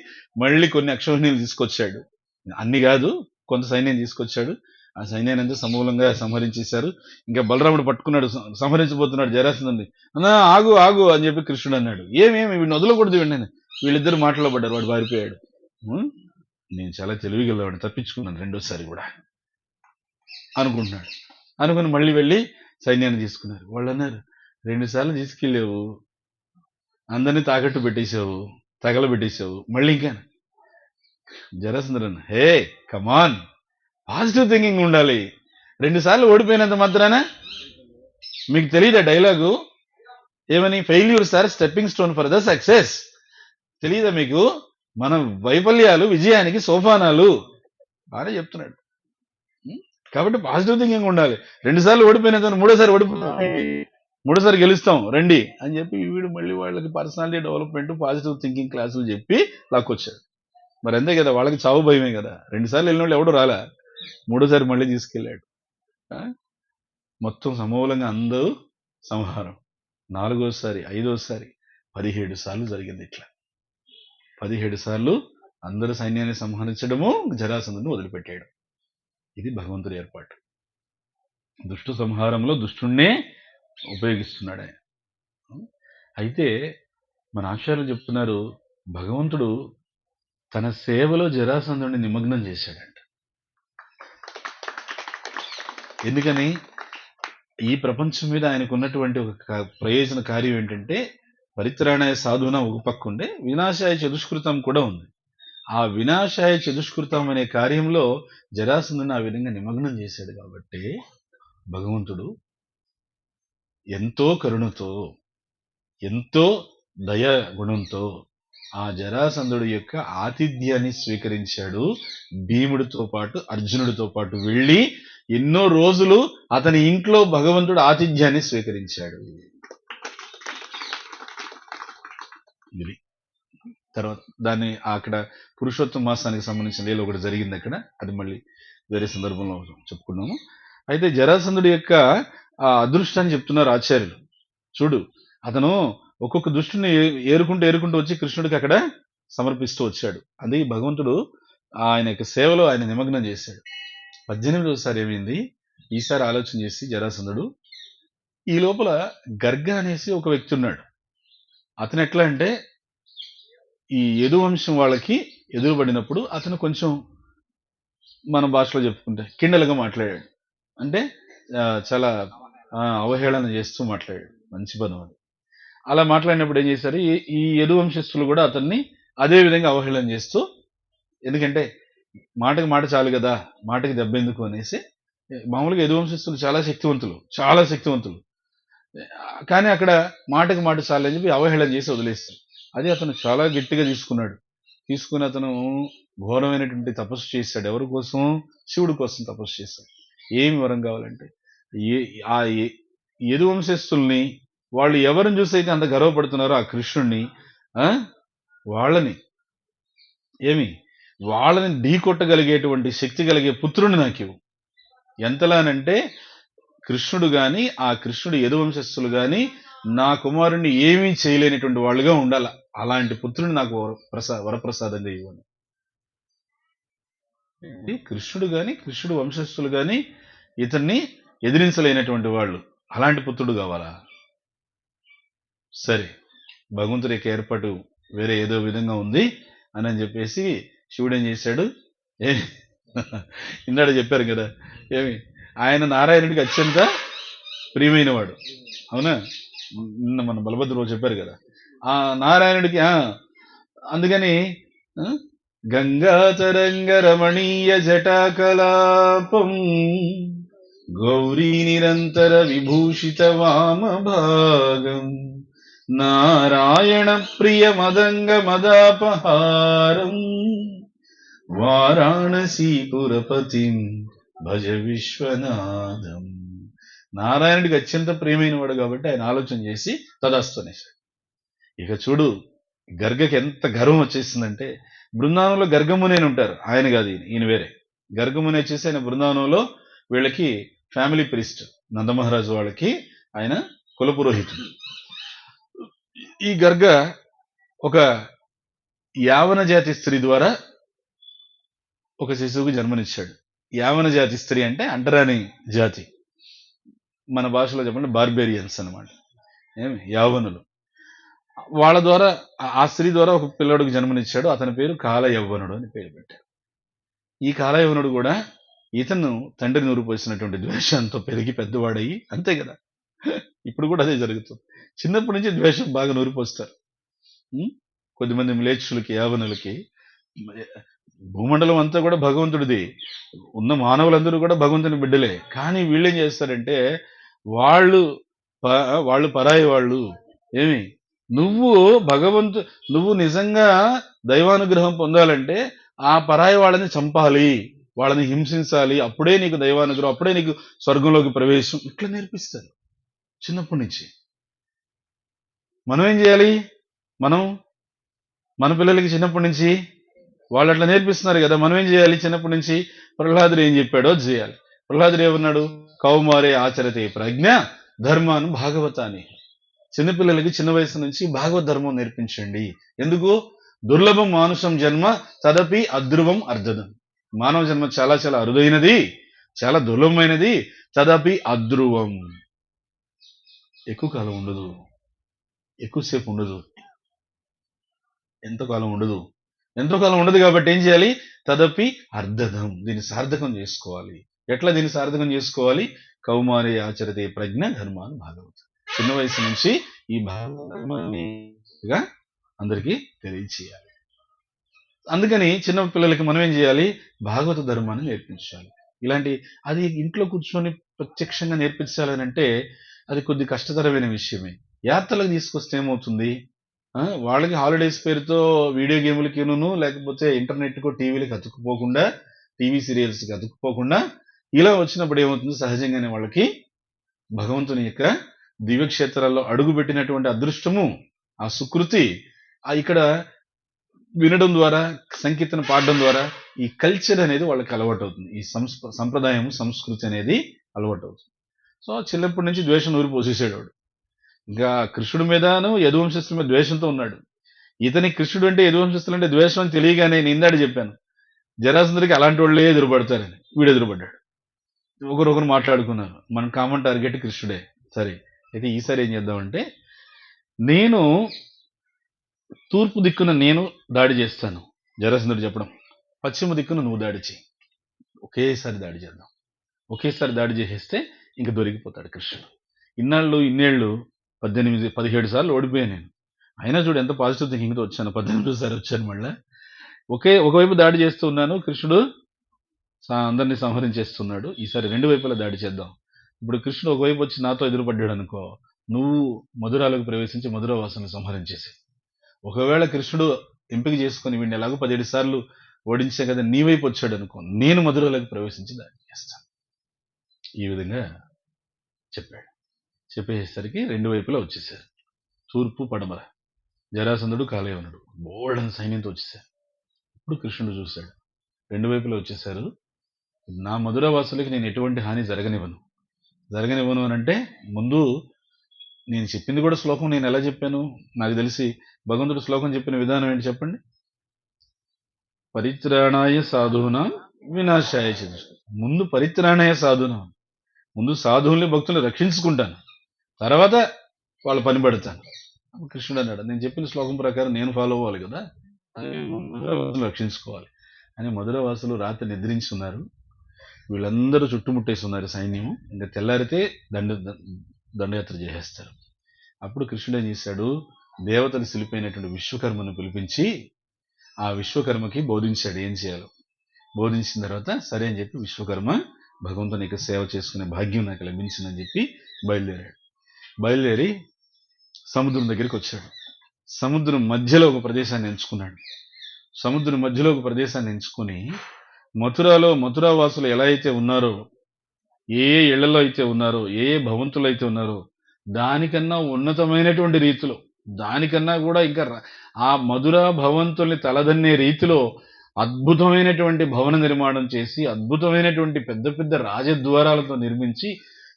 మళ్ళీ కొన్ని అక్షౌహిణీలు తీసుకొచ్చాడు. అన్ని కాదు, కొంత సైన్యం తీసుకొచ్చాడు. ఆ సైన్యాన్ని అంతా సమూలంగా సంహరించేశారు. ఇంకా బలరాముడు పట్టుకున్నాడు, సంహరించబోతున్నాడు జరాసంధుడిని. అన్నా ఆగు ఆగు అని చెప్పి కృష్ణుడు అన్నాడు. ఏమేమి వీడిని వదలకూడదు, వీళ్ళిద్దరు మాట్లాడబడ్డారు, వాడు పారిపోయాడు. నేను చాలా తెలివిగలవాడిని, తప్పించుకున్నాను రెండోసారి కూడా అనుకుంటున్నాడు. అనుకుని మళ్ళీ వెళ్ళి సైన్యాన్ని తీసుకున్నారు. వాళ్ళు అన్నారు, 2 సార్లు తీసుకెళ్ళావు, అందరినీ తాకట్టు పెట్టేశావు, తగలబెట్టేశావు, మళ్ళీ ఇంకా. జరాసంధుడు, హే కమాన్, పాజిటివ్ థింకింగ్ ఉండాలి. 2 సార్లు ఓడిపోయినంత మాత్రాన మీకు తెలియదా డైలాగు ఏమని? Failures are stepping stone for the success. తెలియదా మీకు? మన వైఫల్యాలు విజయానికి సోపానాలు బాగా చెప్తున్నాడు. కాబట్టి పాజిటివ్ థింకింగ్ ఉండాలి. 2 సార్లు ఓడిపోయినంత మూడోసారి గెలుస్తాం రండి అని చెప్పి వీడు మళ్ళీ వాళ్ళకి పర్సనాలిటీ డెవలప్మెంట్, పాజిటివ్ థింకింగ్ క్లాసులు చెప్పి లాక్కొచ్చాడు. మరి అంతే కదా, వాళ్ళకి చావు భయమే కదా. 2 సార్లు వెళ్ళిన వాళ్ళు ఎవడు రాలా, మూడోసారి మళ్ళీ తీసుకెళ్ళాడు. మొత్తం సమూలంగా అందరూ సంహారం. 4వసారి 5వసారి 17 సార్లు జరిగింది. ఇట్లా 17 సార్లు అందరు సైన్యాన్ని సంహరించడము, జరాసంధుని వదిలిపెట్టేయడం. ఇది భగవంతుడి ఏర్పాటు. దుష్టు సంహారంలో దుష్టుణ్ణే ఉపయోగిస్తున్నాడు ఆయన. అయితే మన ఆచార్యులు చెప్తున్నారు, భగవంతుడు తన సేవలో జరాసంధుడిని నిమగ్నం చేశాడంట. ఎందుకని? ఈ ప్రపంచం మీద ఆయనకు ఉన్నటువంటి ఒక ప్రయోజన కార్యం ఏంటంటే, పరిత్రాణాయ సాధువున ఒక పక్క ఉండే వినాశాయ చతుష్కృతం కూడా ఉంది. ఆ వినాశాయ చతుష్కృతం అనే కార్యంలో జరాసంధుని ఆ విధంగా నిమగ్నం చేశాడు. కాబట్టి భగవంతుడు ఎంతో కరుణతో, ఎంతో దయా గుణంతో ఆ జరాసంధుడి యొక్క ఆతిథ్యాన్ని స్వీకరించాడు. భీముడితో పాటు, అర్జునుడితో పాటు వెళ్ళి ఎన్నో రోజులు అతని ఇంట్లో భగవంతుడు ఆతిథ్యాన్ని స్వీకరించాడు. ఇది తర్వాత దాన్ని అక్కడ పురుషోత్తమ మాసానికి సంబంధించిన లీల ఒకటి జరిగింది అక్కడ, అది మళ్ళీ వేరే సందర్భంలో చెప్పుకున్నాము. అయితే జరాసంధుడి యొక్క ఆ అదృష్టాన్ని చెప్తున్నారు ఆచార్యులు. చూడు, అతను ఒక్కొక్క దుష్టుని ఏరుకుంటూ వచ్చి కృష్ణుడికి అక్కడ సమర్పిస్తూ వచ్చాడు. అది భగవంతుడు ఆయన యొక్క సేవలో ఆయన నిమగ్నం చేశాడు. 18వసారి ఏమైంది, ఈసారి ఆలోచన చేసి జరాసంధుడు, ఈ లోపల గర్గ అనేసి ఒక వ్యక్తి ఉన్నాడు. అతను ఎట్లా అంటే ఈ యదువంశం వాళ్ళకి ఎదురుపడినప్పుడు అతను కొంచెం మన భాషలో చెప్పుకుంటే కిండలుగా మాట్లాడాడు. అంటే చాలా అవహేళన చేస్తూ మాట్లాడాడు. మంచి పదం అది. అలా మాట్లాడినప్పుడు ఏం చేశారు, ఈ యదువంశస్థులు కూడా అతన్ని అదే విధంగా అవహేళన చేస్తూ, ఎందుకంటే మాటకి మాట చాలు కదా, మాటకి దెబ్బెందుకు అనేసి, మామూలుగా యదువంశస్థులు చాలా శక్తివంతులు, కానీ అక్కడ మాటకి మాట చాలు అని చెప్పి అవహేళన చేసి వదిలేస్తారు. అది అతను చాలా గట్టిగా తీసుకుని అతను ఘోరమైనటువంటి తపస్సు చేశాడు. ఎవరి కోసం? శివుడి కోసం తపస్సు చేశాడు. ఏమి వరం కావాలంటే, ఆ యదువంశస్థుల్ని, వాళ్ళు ఎవరిని చూసి అయితే అంత గర్వపడుతున్నారో ఆ కృష్ణుణ్ణి, వాళ్ళని ఢీ కొట్టగలిగేటువంటి శక్తి కలిగే పుత్రుని నాకు ఎంతలానంటే, కృష్ణుడు గాని ఆ కృష్ణుడు యదువంశస్థులు గాని నా కుమారుణ్ణి ఏమీ చేయలేనటువంటి వాళ్ళుగా ఉండాల. అలాంటి పుత్రుని నాకు వరప్రసాదంగా ఇవ్వను. కృష్ణుడు గాని కృష్ణుడు వంశస్థులు గాని ఇతన్ని ఎదిరించలేనటువంటి వాళ్ళు, అలాంటి పుత్రుడు కావాలా? సరే, భగవంతుడి యొక్క ఏర్పాటు వేరే ఏదో విధంగా ఉంది అని చెప్పేసి శివుడు ఏం చేశాడు, ఇందాడ చెప్పారు కదా, ఆయన నారాయణుడికి అత్యంత ప్రియమైన వాడు. అవునా? నిన్న మన బలభద్రుడు చెప్పారు కదా, ఆ నారాయణుడికి అందుకని గంగాతరంగ రమణీయ జటాకలాపం గౌరీ నిరంతర విభూషిత వామ భాగం నారాయణ ప్రియ మదంగ మదాపహారం వారాణసీపురపతిం భజ విశ్వనాథం. నారాయణుడికి అత్యంత ప్రియమైన వాడు కాబట్టి ఆయన ఆలోచన చేసి తదాస్తు అనేసాడు. ఇక చూడు, గర్గకి ఎంత గర్వం వచ్చేసిందంటే, బృందావనంలో గర్గముని అని ఉంటారు, ఆయన కాదు, ఈయన వేరే. గర్గముని వచ్చేసి ఆయన బృందావనంలో వీళ్ళకి ఫ్యామిలీ ప్రీస్ట్, నందమహారాజు వాళ్ళకి ఆయన కులపురోహితుడు. ఈ గర్గ ఒక యావన జాతి స్త్రీ ద్వారా ఒక శిశువుకి జన్మనిచ్చాడు. యావన జాతి స్త్రీ అంటే అంటరాని జాతి, మన భాషలో చెప్పండి బార్బేరియన్స్ అనమాట, యావనులు. వాళ్ళ ద్వారా, ఆ స్త్రీ ద్వారా ఒక పిల్లడికి జన్మనిచ్చాడు. అతని పేరు కాలయవ్వనుడు అని పేరు పెట్టాడు. ఈ కాలయవ్వనుడు కూడా ఇతను తండ్రి నూరిపోసినటువంటి ద్వేషంతో పెరిగి పెద్దవాడయ్యి, అంతే కదా, ఇప్పుడు కూడా అదే జరుగుతుంది. చిన్నప్పటి నుంచి ద్వేషం బాగా నూరిపోస్తారు. కొద్దిమంది మ్లేచ్చులకి, యావనులకి. భూమండలం అంతా కూడా భగవంతుడిది, ఉన్న మానవులందరూ కూడా భగవంతుని బిడ్డలే. కానీ వీళ్ళేం చేస్తారంటే, వాళ్ళు పరాయి వాళ్ళు. నువ్వు నిజంగా దైవానుగ్రహం పొందాలంటే ఆ పరాయి వాళ్ళని చంపాలి, వాళ్ళని హింసించాలి, అప్పుడే నీకు దైవానుగ్రహం, అప్పుడే నీకు స్వర్గంలోకి ప్రవేశం. ఇట్లా నేర్పిస్తారు చిన్నప్పటి నుంచి. మనం ఏం చేయాలి? మన పిల్లలకి చిన్నప్పటి నుంచి వాళ్ళు అట్లా నేర్పిస్తున్నారు కదా, మనం ఏం చేయాలి? చిన్నప్పటి నుంచి ప్రహ్లాదుడు ఏం చెప్పాడో చేయాలి. ప్రహ్లాదుడు ఏమన్నాడు? కౌమారే ఆచరతే ప్రజ్ఞ ధర్మాను భాగవతాన్ని. చిన్నపిల్లలకి చిన్న వయసు నుంచి భాగవత ధర్మం నేర్పించండి. ఎందుకు? దుర్లభం మానుషం జన్మ తదపి అధ్రువం అర్ధదం. మానవ జన్మ చాలా చాలా అరుదైనది, చాలా దుర్లభమైనది. తదపి అధ్రువం, ఎక్కువ కాలం ఉండదు, ఎక్కువసేపు ఉండదు, ఎంతో కాలం ఉండదు కాబట్టి ఏం చేయాలి? తదపి అర్ధదం, దీన్ని సార్థకం చేసుకోవాలి. ఎట్లా దీన్ని సార్థకం చేసుకోవాలి? కౌమారే ఆచరతే ప్రజ్ఞ ధర్మాన్ని భాగవతం. చిన్న వయసు నుంచి ఈ భాగవత ధర్మాన్ని అందరికీ తెలియచేయాలి. అందుకని చిన్న పిల్లలకి మనం ఏం చేయాలి? భాగవత ధర్మాన్ని నేర్పించాలి. అది ఇంట్లో కూర్చొని ప్రత్యక్షంగా నేర్పించాలని అంటే అది కొద్ది కష్టతరమైన విషయమే. యాత్రలకు తీసుకొస్తే ఏమవుతుంది? వాళ్ళకి హాలిడేస్ పేరుతో వీడియో గేములకిను, లేకపోతే ఇంటర్నెట్కో, టీవీలకు అతుక్కుపోకుండా, టీవీ సీరియల్స్కి అతుక్కుపోకుండా ఇలా వచ్చినప్పుడు ఏమవుతుంది? సహజంగానే వాళ్ళకి భగవంతుని యొక్క దివ్యక్షేత్రాల్లో అడుగు పెట్టినటువంటి అదృష్టము, ఆ సుకృతి, ఇక్కడ వినడం ద్వారా, సంకీర్తన పాడడం ద్వారా ఈ కల్చర్ అనేది వాళ్ళకి అలవాటు అవుతుంది. ఈ సంప్రదాయం, సంస్కృతి అనేది అలవాటు అవుతుంది. సో చిన్నప్పటి నుంచి ద్వేషం నూరిపోసేసాడు వాడు. ఇంకా కృష్ణుడి మీదను యదువంశస్థుల మీద ద్వేషంతో ఉన్నాడు. ఇతని కృష్ణుడు అంటే యదువంశస్థులు అంటే ద్వేషం అని తెలియగానే నేను ఇందాక చెప్పాను, జరాసంధుడికి అలాంటి వాళ్ళే ఎదురుపడతారని. వీడు ఎదురుపడ్డాడు. ఒకరొకరు మాట్లాడుకున్నారు. మన కామన్ టార్గెట్ కృష్ణుడే. సరే, అయితే ఈసారి ఏం చేద్దామంటే, నేను తూర్పు దిక్కున నేను దాడి చేస్తాను, జరాసంధుడు చెప్పడం. పశ్చిమ దిక్కున నువ్వు దాడి చేయి. ఒకేసారి దాడి చేద్దాం. ఒకేసారి దాడి చేసేస్తే ఇంక దొరికిపోతాడు కృష్ణుడు. ఇన్నేళ్ళు 17 సార్లు ఓడిపోయాను నేను. అయినా చూడు ఎంత పాజిటివ్ థింకింగ్తో వచ్చాను. 18 సారి వచ్చాను మళ్ళా. ఒకవైపు దాడి చేస్తూ ఉన్నాను, కృష్ణుడు అందరినీ సంహరించేస్తున్నాడు. ఈసారి 2 వైపులా దాడి చేద్దాం. ఇప్పుడు కృష్ణుడు ఒకవైపు వచ్చి నాతో ఎదురుపడ్డాడు అనుకో, నువ్వు మధురాలకు ప్రవేశించి మధురావాసుని సంహరించేసి, ఒకవేళ కృష్ణుడు ఎంపిక చేసుకుని వీడిని ఎలాగో 17 సార్లు ఓడించే కదా నీ వైపు వచ్చాడు అనుకో, నేను మధురాలకు ప్రవేశించి దాడి చేస్తాను. ఈ విధంగా చెప్పాడు. చెప్పేసరికి 2 వైపులా వచ్చేసారు, తూర్పు పడమర. జరాసంధుడు కాలయవనుడు బోల్డని సైన్యంతో వచ్చేసారు. ఇప్పుడు కృష్ణుడు చూశాడు, 2 వైపులా వచ్చేసారు. నా మధురావాసులకి నేను ఎటువంటి హాని జరగనివ్వను అని అంటే, ముందు నేను చెప్పింది కూడా శ్లోకం నేను ఎలా చెప్పాను నాకు తెలిసి, భగవంతుడు శ్లోకం చెప్పిన విధానం ఏంటి చెప్పండి? పరిత్రాణాయ సాధూనాం వినాశాయ చ దుష్కృతాం. ముందు పరిత్రాణాయ సాధూనాం, ముందు సాధువుల్ని భక్తుల్ని రక్షించుకుంటాను, తర్వాత వాళ్ళ పని పడతాను. కృష్ణుడు అన్నాడు, నేను చెప్పిన శ్లోకం ప్రకారం నేను ఫాలో అవ్వాలి కదా, రక్షించుకోవాలి అని. మధురవాసులు రాత్రి నిద్రించున్నారు. వీళ్ళందరూ చుట్టుముట్టేసి ఉన్నారు సైన్యం. ఇంకా తెల్లారితే దండయాత్ర చేసేస్తారు. అప్పుడు కృష్ణుడు ఏం చేశాడు, దేవతలు శిల్పైనటువంటి విశ్వకర్మను పిలిపించి ఆ విశ్వకర్మకి బోధించాడు ఏం చేయాలో. బోధించిన తర్వాత సరే అని చెప్పి విశ్వకర్మ భగవంతునికి సేవ చేసుకునే భాగ్యం నాకు లభించిందని చెప్పి బయలుదేరి సముద్రం దగ్గరికి వచ్చాడు. సముద్రం మధ్యలో ఒక ప్రదేశాన్ని ఎంచుకున్నాడు. సముద్రం మధ్యలో ఒక ప్రదేశాన్ని ఎంచుకొని మథురావాసులు ఎలా అయితే ఉన్నారో, ఏ ఇళ్లలో అయితే ఉన్నారో, ఏ భవంతులు అయితే ఉన్నారో, దానికన్నా ఉన్నతమైనటువంటి రీతిలో, దానికన్నా కూడా ఇంకా ఆ మధురా భవంతుల్ని తలదన్నే రీతిలో అద్భుతమైనటువంటి భవన నిర్మాణం చేసి, అద్భుతమైనటువంటి పెద్ద పెద్ద రాజద్వారాలతో నిర్మించి,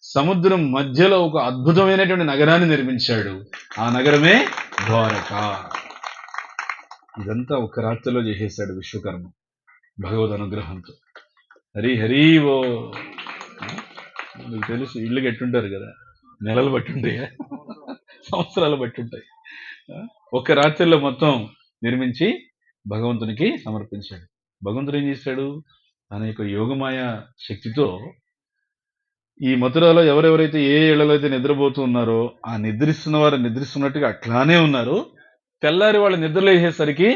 సముద్రం మధ్యలో ఒక అద్భుతమైనటువంటి నగరాన్ని నిర్మించాడు. ఆ నగరమే ద్వారకా. ఇదంతా ఒక రాత్రిలో చేసేశాడు విశ్వకర్మ భగవద్ అనుగ్రహంతో. హరి ఓ. మీకు తెలుసు ఇళ్ళు కట్టుంటారు కదా, నెలలు పట్టుంటాయి, సంవత్సరాలు పట్టుంటాయి. ఒక రాత్రిలో మొత్తం నిర్మించి భగవంతునికి సమర్పించాడు. భగవంతుడు ఏం చేశాడు, తన యొక్క యోగమాయ శక్తితో ఈ మథురాలో ఎవరెవరైతే ఏ ఇళ్లలో అయితే నిద్రపోతూ ఉన్నారో, ఆ నిద్రిస్తున్న వారు నిద్రిస్తున్నట్టుగా అట్లానే ఉన్నారు. తెల్లారి వాళ్ళు నిద్రలేసేసరికి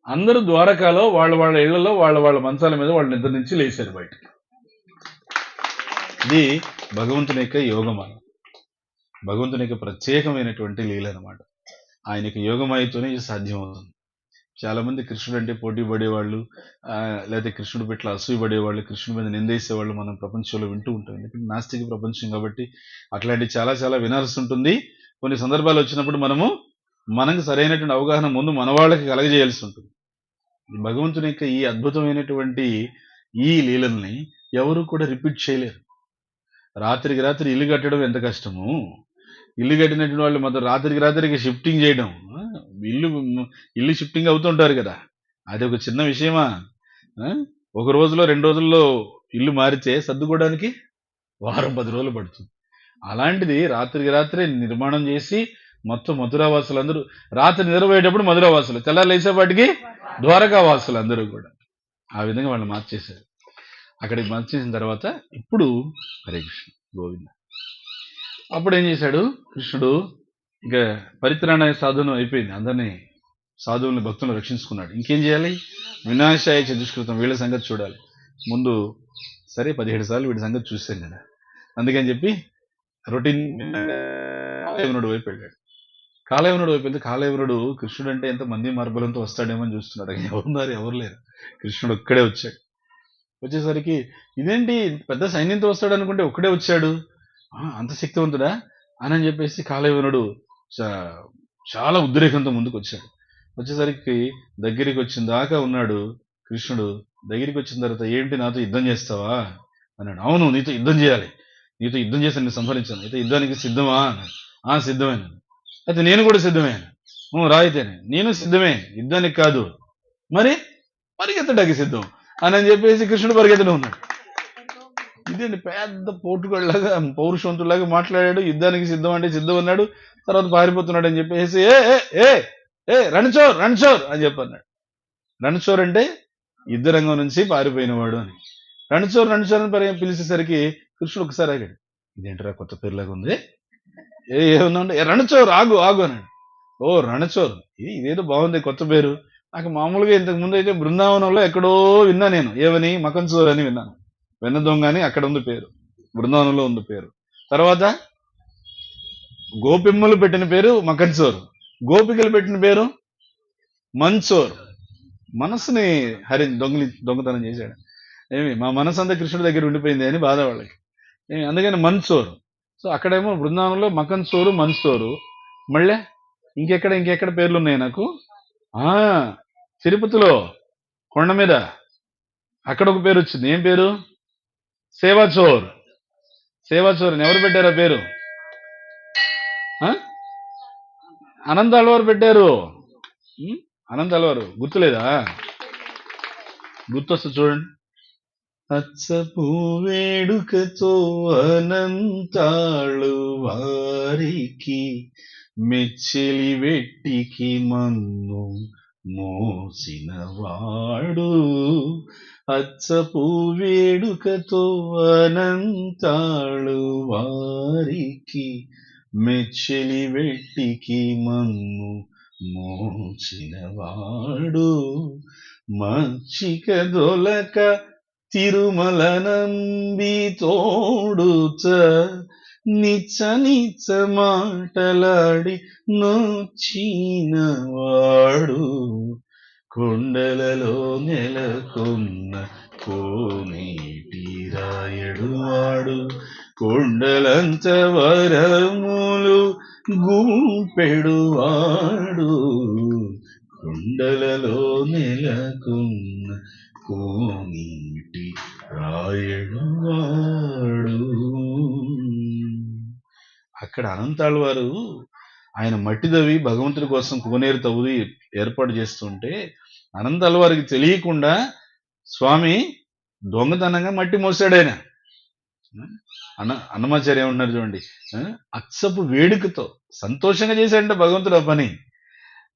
అందరూ ద్వారకాలో వాళ్ళ ఇళ్లలో వాళ్ళ మంచాల మీద వాళ్ళు నిద్ర నుంచి లేచారు బయటకు. ఇది భగవంతుని యొక్క యోగమాయ, భగవంతుని యొక్క ప్రత్యేకమైనటువంటి లీల అనమాట. ఆయన యొక్క యోగమాయతోనే ఇది సాధ్యమవుతుంది. చాలా మంది కృష్ణుడు అంటే పోటీ పడేవాళ్ళు, లేకపోతే కృష్ణుడు పట్ల అసూయ పడేవాళ్ళు, కృష్ణుడి మీద నిందేసేవాళ్ళు మనం ప్రపంచంలో వింటూ ఉంటాం. ఎందుకంటే నాస్తిక ప్రపంచం కాబట్టి అట్లాంటి చాలా వినాల్సి ఉంటుంది. కొన్ని సందర్భాలు వచ్చినప్పుడు మనకు సరైనటువంటి అవగాహన ముందు మన వాళ్ళకి కలగజేయాల్సి ఉంటుంది. భగవంతుని యొక్క ఈ అద్భుతమైనటువంటి ఈ లీలల్ని ఎవరు కూడా రిపీట్ చేయలేరు. రాత్రికి రాత్రి ఇల్లు కట్టడం ఎంత కష్టము, ఇల్లు కట్టినటువంటి వాళ్ళు మొత్తం రాత్రికి షిఫ్టింగ్ చేయడం, ఇల్లు షిఫ్టింగ్ అవుతుంటారు కదా, అది ఒక చిన్న విషయమా? ఒక రోజులో 2 రోజుల్లో ఇల్లు మారితే సర్దుకోవడానికి వారం 10 రోజులు పడుతుంది. అలాంటిది రాత్రికి రాత్రి నిర్మాణం చేసి మొత్తం మథురావాసులందరూ రాత్రి నిద్రపోయేటప్పుడు మధురావాసులు, తెల్లారు లేచేపాటికి ద్వారకావాసులు అందరూ కూడా ఆ విధంగా వాళ్ళు మార్చేశారు. అక్కడికి మార్చేసిన తర్వాత ఇప్పుడు హరే కృష్ణ గోవింద. అప్పుడు ఏం చేశాడు కృష్ణుడు, ఇక పరిత్రాణాయ సాధువును అయిపోయింది, అందరినీ సాధువుల్ని భక్తులను రక్షించుకున్నాడు. ఇంకేం చేయాలి? వినాశాయ చ దుష్కృతం, వీళ్ళ సంగతి చూడాలి ముందు. సరే 17 సార్లు వీడి సంగతి చూసాం కదా, అందుకని చెప్పి రొటీన్ కాలయవనుడు వైపు వెళ్ళాడు. కాలయవనుడు వైపు వెళ్తే కాలయవనుడు కృష్ణుడు అంటే ఎంత మంది మార్బలంతో వస్తాడేమో అని చూస్తున్నాడు. ఎవరున్నారు? ఎవరు లేరు. కృష్ణుడు ఒక్కడే వచ్చాడు. వచ్చేసరికి ఇదేంటి పెద్ద సైన్యంతో వస్తాడు అనుకుంటే ఒక్కడే వచ్చాడు, అంత శక్తివంతుడా అని చెప్పేసి కాలయవనుడు చాలా ఉద్రేకంతో ముందుకు వచ్చాడు. వచ్చేసరికి దగ్గరికి వచ్చిన దాకా ఉన్నాడు కృష్ణుడు. దగ్గరికి వచ్చిన తర్వాత ఏంటి నాతో యుద్ధం చేస్తావా అన్నాడు. అవును నీతో యుద్ధం చేయాలి, నీతో యుద్ధం చేసి నేను సంహరించాను, అయితే యుద్ధానికి సిద్ధమా అన్నాడు. సిద్ధమే. అయితే నేను కూడా సిద్ధమే. రాయితేనే నేను సిద్ధమే, యుద్ధానికి కాదు, మరి పరిగెత్తడానికి సిద్ధం అని చెప్పేసి కృష్ణుడు పరిగెత్తడం ఉన్నాడు. ఇదేంటి పెద్ద పోటుగాళ్ళలాగా పౌరుషవంతులాగా మాట్లాడాడు. యుద్ధానికి సిద్ధం అంటే సిద్ధం అన్నాడు, తర్వాత పారిపోతున్నాడు అని చెప్పేసి ఏ ఏ ఏ రణచోర్ రణచోర్ అని చెప్పన్నాడు. రణచోర్ అంటే యుద్ధరంగం నుంచి పారిపోయిన వాడు అని. రణచోర్ రణచోర్ అని పిలిచేసరికి కృష్ణుడు ఒకసారి ఆగాడు. ఇదేంటరా కొత్త పేరులాగా ఉంది, ఏముందంటే రణచోర్ ఆగు ఆగు అన్నాడు. ఓ రణచోర్, ఇదేదో బాగుంది కొత్త పేరు. నాకు మామూలుగా ఇంతకు ముందు అయితే బృందావనంలో ఎక్కడో విన్నా నేను, ఏమని మకన్చోర్ అని విన్నాను. వెన్న దొంగ అని అక్కడ ఉంది పేరు, బృందావనంలో ఉంది పేరు. తర్వాత గోపిమ్మలు పెట్టిన పేరు మకన్చోర్, గోపికలు పెట్టిన పేరు మన్చోర్. మనసుని దొంగతనం చేశాడు. మా మనసు అంతా కృష్ణుడి దగ్గర ఉండిపోయింది అని బాధ వాళ్ళకి. అందుకని మన్చోర్. సో అక్కడేమో బృందావనంలో మకన్చోరు మన్చోరు. మళ్ళీ ఇంకెక్కడ పేర్లు ఉన్నాయి నాకు. తిరుపతిలో కొండ మీద అక్కడ ఒక పేరు వచ్చింది. ఏం పేరు? సేవాచోర్. సేవాచోర్ అని ఎవరు పెట్టారు ఆ పేరు? అనంత అల్వారు పెట్టారు. అనంత అల్వారు గుర్తులేదా? గుర్తొస్తుంది చూడండి. అచ్చపు వేడుకతో అనంతాళు వారికి మెచ్చెలి వెట్టికి మన్ను మోసిన వాడు. అచ్చపు వేడుకతో అనంతాళు వారికి మెచ్చెలి వెట్టికి మన్ను మోచిన వాడు. మచ్చిక దొలక తిరుమల నంబి తోడుచ నిచ్చ నిచ్చ మాటలాడి నొచ్చిన వాడు. కొండలలో నెలకొన్న కోనేటి రాయడు వాడు. కొండలంత వరములు గుంపెడు వాడు. కొండలలో నెలకొన్న కోనేటి రాయడు వాడు. అక్కడ అనంతాళ్ వారు ఆయన మట్టిదవి భగవంతుడి కోసం కోనేరు తవ్వి ఏర్పాటు చేస్తుంటే అనంతాళ్ వారికి తెలియకుండా స్వామి దొంగతనంగా మట్టి మోసాడు. ఆయన అన్నమాచార్య ఏమంటున్నారు చూడండి, అచ్చపు వేడుకతో సంతోషంగా చేశాడంట భగవంతుడు ఆ పని.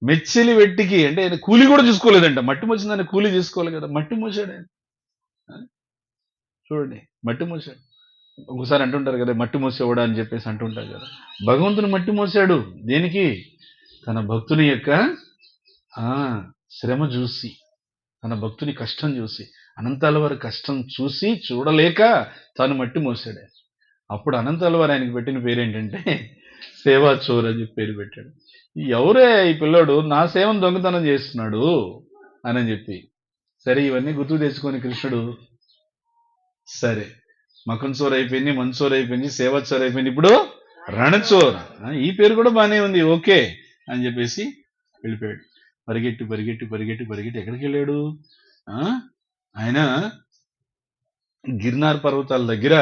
మెచ్చిలి వెట్టికి అంటే ఆయన కూలి కూడా చూసుకోలేదంట. మట్టి మోసిందని కూలి తీసుకోవాలి కదా, మట్టి మోసాడు ఆయన. చూడండి, మట్టి మోసాడు. ఒకసారి అంటుంటారు కదా మట్టి మోసేవాడా అని చెప్పేసి అంటుంటారు కదా. భగవంతుని మట్టి మోసాడు దేనికి? తన భక్తుని యొక్క శ్రమ చూసి, తన భక్తుని కష్టం చూసి, అనంతాల వారి కష్టం చూసి చూడలేక తాను మట్టి మోసాడు. అప్పుడు అనంతాల వారు ఆయనకి పెట్టిన పేరేంటంటే సేవాచోర్ అని చెప్పి పేరు పెట్టాడు. ఎవరే ఈ పిల్లోడు నా సేవను దొంగతనం చేస్తున్నాడు అని చెప్పి. సరే ఇవన్నీ గుర్తు తెచ్చుకొని కృష్ణుడు సరే మకన్చోర్ అయిపోయింది, మన్చోర్ అయిపోయింది, సేవాచోర్ అయిపోయింది, ఇప్పుడు రణచోర్. ఈ పేరు కూడా బానే ఉంది, ఓకే అని చెప్పేసి వెళ్ళిపోయాడు. పరిగెట్టి పరిగెట్టి పరిగెట్టి పరిగెట్టి ఎక్కడికి వెళ్ళాడు? ఆయన గిర్నార్ పర్వతాల దగ్గర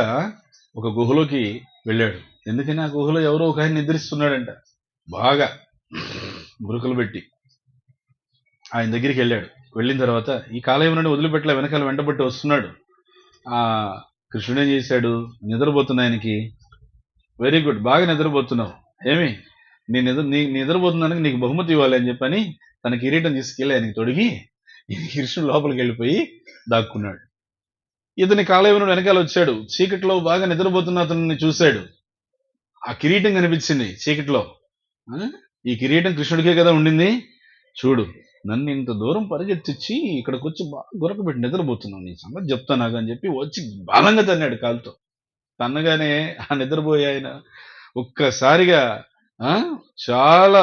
ఒక గుహలోకి వెళ్ళాడు. ఎందుకని ఆ గుహలో ఎవరో ఒక ఆయన నిద్రిస్తున్నాడంట, బాగా గురుకులు పెట్టి. ఆయన దగ్గరికి వెళ్ళాడు. వెళ్ళిన తర్వాత ఈ కాలేయం నుండి వదిలిపెట్టలే, వెనకాల వెంటబట్టి వస్తున్నాడు. కృష్ణుడు ఏం చేశాడు? నిద్రపోతున్నా ఆయనకి, వెరీ గుడ్, బాగా నిద్రపోతున్నావు, ఏమి నీ నిద్రపోతున్నానికి నీకు బహుమతి ఇవ్వాలి అని చెప్పని తన కిరీటం తీసుకెళ్ళి ఆయనకి తొడిగి కృష్ణుడు లోపలికి వెళ్ళిపోయి దాక్కున్నాడు. ఇతని కాలేవనుడు వెనకాల వచ్చాడు. చీకట్లో బాగా నిద్రపోతున్న అతన్ని చూశాడు. ఆ కిరీటం కనిపించింది చీకట్లో. ఈ కిరీటం కృష్ణుడికే కదా ఉండింది. చూడు, నన్ను ఇంత దూరం పరిగెత్తిచ్చి ఇక్కడికి వచ్చి బాగా గురకబెట్టి నిద్రపోతున్నాను, నీ సంగతి చెప్తానాగా అని చెప్పి వచ్చి బలంగా తన్నాడు కాలుతో. తన్నగానే ఆ నిద్రపోయే ఆయన ఒక్కసారిగా చాలా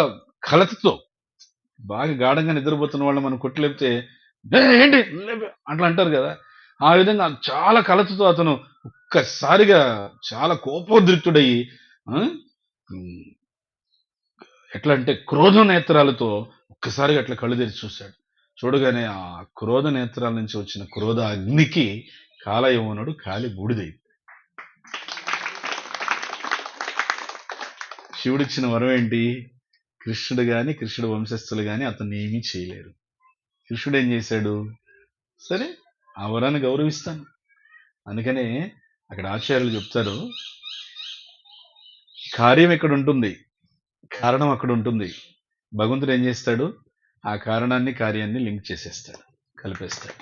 కలతతో, బాగా గాఢంగా నిద్రపోతున్న వాళ్ళు మనం కొట్లేపితే ఏంటి అట్లా అంటారు కదా, ఆ విధంగా చాలా కలతతో అతను ఒక్కసారిగా చాలా కోపోద్రిక్తుడయ్యి ఎట్లా అంటే క్రోధ నేత్రాలతో ఒక్కసారిగా అట్లా కళ్ళు తెరిచి చూశాడు. చూడగానే ఆ క్రోధ నేత్రాల నుంచి వచ్చిన క్రోధ అగ్నికి కాలయవనుడు కాలి బూడిదై. శివుడిచ్చిన వరం ఏంటి? కృష్ణుడు గాని కృష్ణుడు వంశస్థులు గాని అతన్ని ఏమీ చేయలేరు. కృష్ణుడు ఏం చేశాడు? సరే ఆ వరాన్ని గౌరవిస్తాను. అందుకనే అక్కడ ఆచార్యులు చెప్తారు, కార్యం ఇక్కడ ఉంటుంది, కారణం అక్కడ ఉంటుంది. భగవంతుడు ఏం చేస్తాడు? ఆ కారణాన్ని కార్యాన్ని లింక్ చేసేస్తాడు, కలిపేస్తాడు.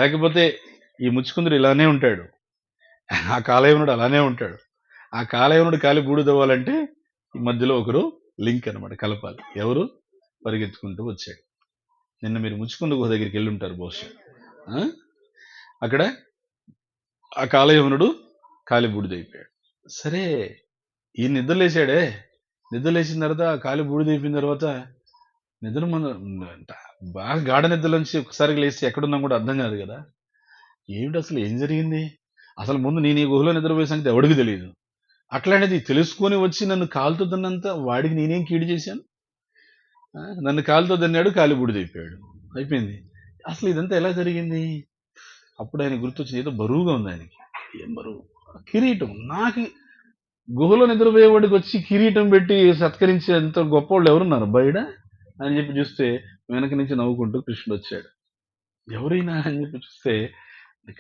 లేకపోతే ఈ ముచ్చుకుందుడు ఇలానే ఉంటాడు, ఆ కాలయవనుడు అలానే ఉంటాడు. ఆ కాలయవనుడు కాలి బూడిదవ్వాలంటే ఈ మధ్యలో ఒకరు లింక్ అన్నమాట, కలపాలి. ఎవరు? పరిగెత్తుకుంటూ వచ్చాడు. నిన్న మీరు ముచ్చుకుందు గుహ దగ్గరికి వెళ్ళి ఉంటారు బహుశా. ఆ? అక్కడ ఆ కాలయవనుడు కాలి బూడిదైపోయాడు. సరే ఈ నిద్రలేసాడే, నిద్రలేసిన తర్వాత ఆ కాలి బూడిదైపోయిన తర్వాత నిద్ర మన బాగా గాఢ నిద్రలోంచి ఒకసారి లేచి ఎక్కడున్నాం కూడా అర్థం కాదు కదా. ఏమిటి అసలు ఏం జరిగింది? అసలు ముందు నేను ఈ గుహలో నిద్రపోయే సంగతి ఎవడికి తెలియదు. అట్లాంటిది తెలుసుకొని వచ్చి నన్ను కాలుతో దన్నంత వాడికి నేనేం కీడు చేశాను? నన్ను కాలుతో దన్నాడు, కాలి బూడిదైపోయాడు, అయిపోయింది. అసలు ఇదంతా ఎలా జరిగింది? అప్పుడు ఆయన గుర్తొచ్చింది, ఏదో బరువుగా ఉంది ఆయనకి. ఏం బరువు? కిరీటం. నాకు గుహలో నిద్రపోయేవాడికి వచ్చి కిరీటం పెట్టి సత్కరించే ఎంత గొప్పవాళ్ళు ఎవరున్నారు బయట అని చెప్పి చూస్తే వెనక నుంచి నవ్వుకుంటూ కృష్ణుడు వచ్చాడు. ఎవరైనా అని చెప్పి చూస్తే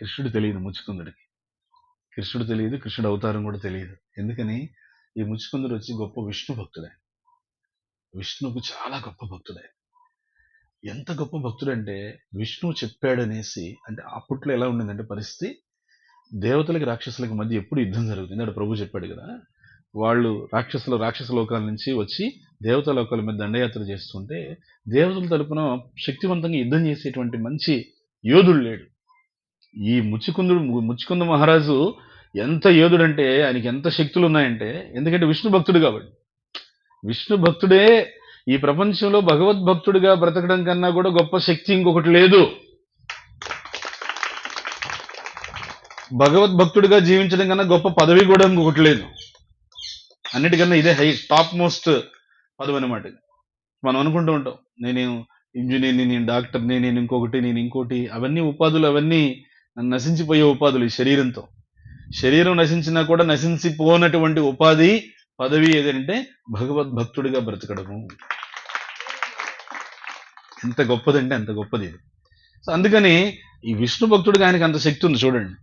కృష్ణుడు తెలియదు ముచ్చుకుందుడికి. కృష్ణుడు తెలియదు, కృష్ణుడు అవతారం కూడా తెలియదు. ఎందుకని? ఈ ముచ్చుకుందుడు వచ్చి గొప్ప విష్ణు భక్తుడే, విష్ణువుకు చాలా గొప్ప భక్తుడే. ఎంత గొప్ప భక్తుడంటే విష్ణువు చెప్పాడనేసి, అంటే అప్పట్లో ఎలా ఉండిందంటే పరిస్థితి, దేవతలకి రాక్షసులకి మధ్య ఎప్పుడు యుద్ధం జరుగుతుంది. అంటే ప్రభు చెప్పాడు కదా, వాళ్ళు రాక్షస లోకాల నుంచి వచ్చి దేవతా లోకాల మీద దండయాత్ర చేస్తుంటే దేవతల తరపున శక్తివంతంగా యుద్ధం చేసేటువంటి మంచి యోధుడు లేడు. ఈ ముచ్చుకుంద మహారాజు ఎంత యోధుడంటే, ఆయనకి ఎంత శక్తులు ఉన్నాయంటే, ఎందుకంటే విష్ణు భక్తుడు కాబట్టి. విష్ణు భక్తుడే ఈ ప్రపంచంలో భగవద్భక్తుడిగా బ్రతకడం కన్నా కూడా గొప్ప శక్తి ఇంకొకటి లేదు. భగవద్భక్తుడిగా జీవించడం కన్నా గొప్ప పదవి కూడా ఇంకొకటి లేదు. అన్నిటికన్నా ఇదే టాప్ మోస్ట్ పదవి అనమాట. మనం అనుకుంటూ ఉంటాం, నేను ఇంజనీర్ని, నేను డాక్టర్ని, నేను ఇంకోటి. అవన్నీ ఉపాధులు, అవన్నీ నశించిపోయే ఉపాధులు. ఈ శరీరం నశించినా కూడా నశించిపోనటువంటి ఉపాధి, పదవి ఏదంటే భగవద్భక్తుడిగా బ్రతకడము. ఎంత గొప్పదంటే అంత గొప్పది ఇది. సో అందుకని ఈ విష్ణు భక్తుడిగా ఆయనకి అంత శక్తి ఉంది. చూడండి,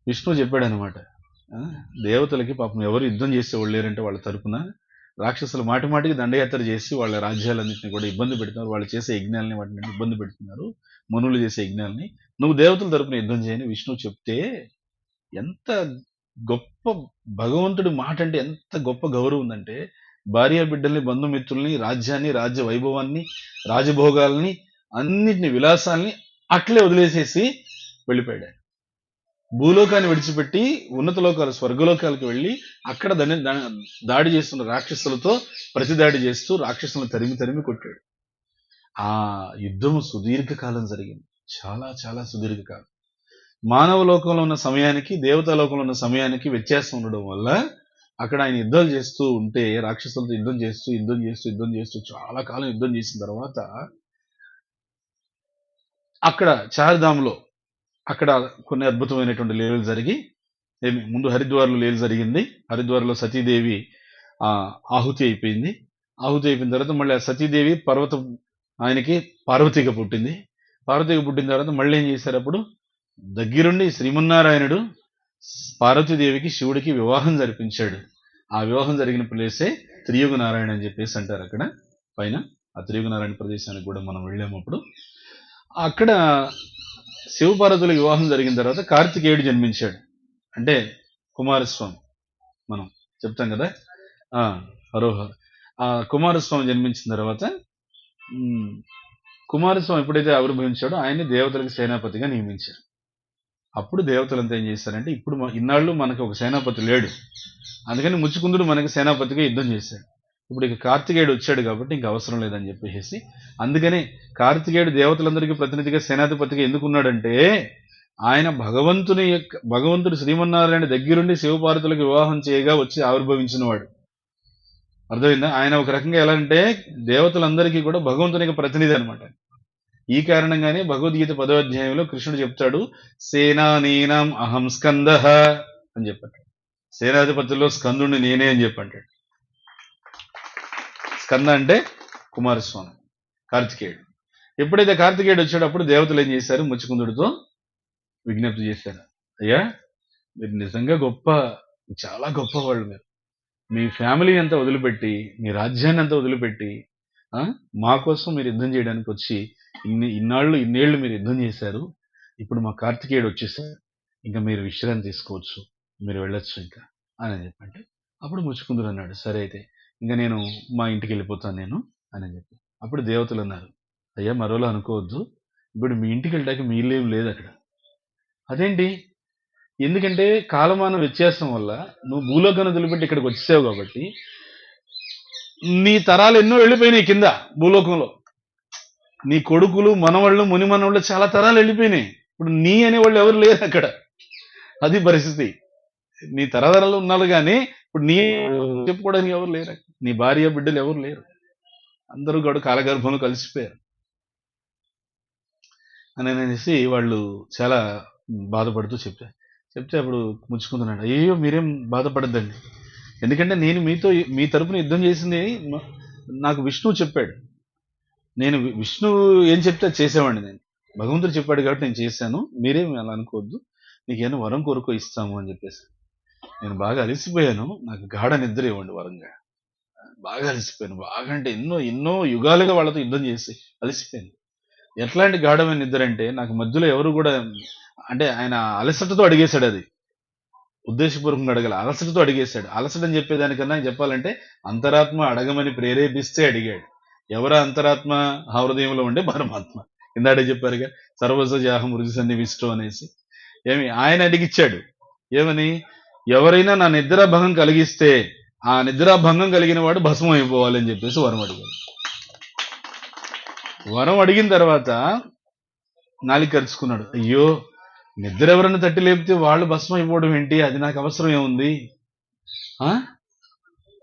విష్ణు చెప్పాడు అనమాట, దేవతలకి పాపం ఎవరు యుద్ధం చేసేవాళ్ళు లేరంటే వాళ్ళ తరపున రాక్షసులు మాటిమాటికి దండయాత్ర చేసి వాళ్ళ రాజ్యాలన్నింటినీ కూడా ఇబ్బంది పెడుతున్నారు. వాళ్ళు చేసే యజ్ఞాలని వాటిని ఇబ్బంది పెడుతున్నారు, మనువులు చేసే యజ్ఞాలని. నువ్వు దేవతల తరపున యుద్ధం చేయని విష్ణువు చెప్తే ఎంత గొప్ప భగవంతుడి మాట అంటే ఎంత గొప్ప గౌరవం ఉందంటే, భార్య బిడ్డల్ని, బంధుమిత్రుల్ని, రాజ్యాన్ని, రాజ్య వైభవాన్ని, రాజభోగాల్ని, అన్నిటిని, విలాసాల్ని అట్లే వదిలేసేసి వెళ్ళిపోయాడు. భూలోకాన్ని విడిచిపెట్టి ఉన్నత లోకాలు, స్వర్గలోకాలకు వెళ్ళి అక్కడ దాడి చేస్తున్న రాక్షసులతో ప్రతిదాడి చేస్తూ రాక్షసులను తరిమి కొట్టాడు. ఆ యుద్ధము సుదీర్ఘకాలం జరిగింది, చాలా చాలా సుదీర్ఘకాలం. మానవ లోకంలో ఉన్న సమయానికి, దేవతా లోకంలో ఉన్న సమయానికి వ్యత్యాసం ఉండడం వల్ల అక్కడ ఆయన యుద్ధాలు చేస్తూ ఉంటే, రాక్షసులతో యుద్ధం చేస్తూ చాలా కాలం యుద్ధం చేసిన తర్వాత అక్కడ చార్ధాంలో అక్కడ కొన్ని అద్భుతమైనటువంటి లీలలు జరిగి, ముందు హరిద్వార్లో లీల జరిగింది. హరిద్వార్లో సతీదేవి ఆహుతి అయిపోయింది. ఆహుతి అయిపోయిన తర్వాత మళ్ళీ ఆ సతీదేవి ఆయనకి పార్వతిగా పుట్టింది. పార్వతిగా పుట్టిన తర్వాత మళ్ళీ ఏం చేశారు? అప్పుడు దగ్గరుండి శ్రీమన్నారాయణుడు పార్వతీదేవికి శివుడికి వివాహం జరిపించాడు. ఆ వివాహం జరిగిన ప్లేసే త్రియుగ నారాయణ అని చెప్పేసి అంటారు. అక్కడ పైన ఆ త్రియుగ నారాయణ ప్రదేశానికి కూడా మనం వెళ్ళామప్పుడు. అక్కడ శివపార్వతుల వివాహం జరిగిన తర్వాత కార్తికేయుడు జన్మించాడు. అంటే కుమారస్వామి మనం చెప్తాం కదా, హరోహర్. ఆ కుమారస్వామి జన్మించిన తర్వాత కుమారస్వామి ఎప్పుడైతే ఆవిర్భవించాడో ఆయన్ని దేవతలకు సేనాపతిగా నియమించారు. అప్పుడు దేవతలంతా ఏం చేశారంటే, ఇప్పుడు ఇన్నాళ్ళు మనకి ఒక సేనాపతి లేడు, అందుకని ముచ్చుకుందుడు మనకి సేనాపతిగా యుద్ధం చేశాడు. ఇప్పుడు ఇక కార్తికేయుడు వచ్చాడు కాబట్టి ఇంక అవసరం లేదని చెప్పేసి, అందుకని కార్తికేయుడు దేవతలందరికీ ప్రతినిధిగా సేనాధిపతిగా ఎందుకున్నాడంటే, ఆయన భగవంతుడు శ్రీమన్నారాయణ దగ్గరుండి శివపార్వతులకు వివాహం చేయగా వచ్చి ఆవిర్భవించిన వాడు. అర్థమైందా? ఆయన ఒక రకంగా ఎలా అంటే దేవతలందరికీ కూడా భగవంతునికి ప్రతినిధి అనమాట. ఈ కారణంగానే భగవద్గీత 10వ అధ్యాయంలో కృష్ణుడు చెప్తాడు, సేనానీనాం అహం స్కందః అని చెప్పాడు. సేనాధిపతుల్లో స్కందుని నేనే అని చెప్పి అంటాడు. స్కంద అంటే కుమారస్వామి, కార్తికేయుడు. ఎప్పుడైతే కార్తికేయుడు వచ్చేటప్పుడు దేవతలు ఏం చేశారు? ముచ్చుకుందుడితో విజ్ఞప్తి చేశారు, అయ్యా మీరు నిజంగా చాలా గొప్పవాళ్ళు. మీరు మీ ఫ్యామిలీ అంతా వదిలిపెట్టి, మీ రాజ్యాన్ని అంతా వదిలిపెట్టి మా కోసం మీరు యుద్ధం చేయడానికి వచ్చి ఇన్నేళ్లు మీరు యుద్ధం చేశారు. ఇప్పుడు మా కార్తికేయుడు వచ్చేసారు, ఇంకా మీరు విశ్రాంతి తీసుకోవచ్చు, మీరు వెళ్ళొచ్చు ఇంకా అని చెప్పంటే, అప్పుడు ముచ్చుకుందుడు అన్నాడు, సరే అయితే ఇంకా నేను మా ఇంటికి వెళ్ళిపోతాను నేను అని చెప్పి. అప్పుడు దేవతలు అన్నారు, అయ్యా మరోలా అనుకోవద్దు, ఇప్పుడు మీ ఇంటికి వెళ్ళడానికి మీ ఇల్లు ఏం లేదు అక్కడ. అదేంటి? ఎందుకంటే కాలమాన వ్యత్యాసం వల్ల నువ్వు భూలోకాన్ని వదిలిపెట్టి ఇక్కడికి వచ్చేసావు కాబట్టి నీ తరాలు ఎన్నో వెళ్ళిపోయినాయి కింద భూలోకంలో. నీ కొడుకులు, మనవాళ్ళు, ముని మనవాళ్ళు చాలా తరాలు వెళ్ళిపోయినాయి. ఇప్పుడు నీ అనేవాళ్ళు ఎవరు లేరు అక్కడ. అది పరిస్థితి. నీ తరతరాలు ఉన్నారు కానీ ఇప్పుడు నీ చెప్పుకోవడానికి ఎవరు లేరు. నీ భార్య బిడ్డలు ఎవరు లేరు, అందరూ కూడా కాలగర్భంలో కలిసిపోయారు అని అనేసి వాళ్ళు చాలా బాధపడుతూ చెప్తే అప్పుడు ముచ్చుకుంటున్నాడు, అయ్యో మీరేం బాధపడద్దండి, ఎందుకంటే నేను మీ తరపున యుద్ధం చేసింది నాకు విష్ణువు చెప్పాడు. నేను విష్ణువు ఏం చెప్తే చేసేవాడిని, నేను భగవంతుడు చెప్పాడు కాబట్టి నేను చేశాను, మీరేం అలా అనుకోవద్దు, నీకేమైనా వరం కోరుకో ఇస్తాము అని చెప్పేసి. నేను బాగా అలసిపోయాను, నాకు గాఢ నిద్ర ఇవ్వండి వరంగా. బాగా అలసిపోయాను, బాగా అంటే ఎన్నో యుగాలుగా వాళ్ళతో యుద్ధం చేసి అలసిపోయాను. ఎట్లాంటి గాఢమైన నిద్ర అంటే నాకు మధ్యలో ఎవరు కూడా, అంటే ఆయన అలసటతో అడిగేశాడు, అది ఉద్దేశపూర్వకంగా అడగల, అలసటతో అడిగేశాడు. అలసటని చెప్పేదానికన్నా చెప్పాలంటే అంతరాత్మ అడగమని ప్రేరేపిస్తే అడిగాడు. ఎవరా అంతరాత్మ? ఆ హృదయంలో ఉండే పరమాత్మ. ఇందాడే చెప్పారుగా, సర్వసజాహం రుచి సన్నివిష్టం అనేసి. ఆయన అడిగిచ్చాడు ఏమని? ఎవరైనా నా నిద్రాభంగం కలిగిస్తే ఆ నిద్రాభంగం కలిగిన వాడు భస్మం అయిపోవాలని చెప్పేసి వరం అడిగాడు. వరం అడిగిన తర్వాత నాలుగు కరుచుకున్నాడు, అయ్యో నిద్ర ఎవరన్నా తట్టి లేపితే వాళ్ళు భస్మం అయిపోవడం ఏంటి, అది నాకు అవసరం ఏముంది,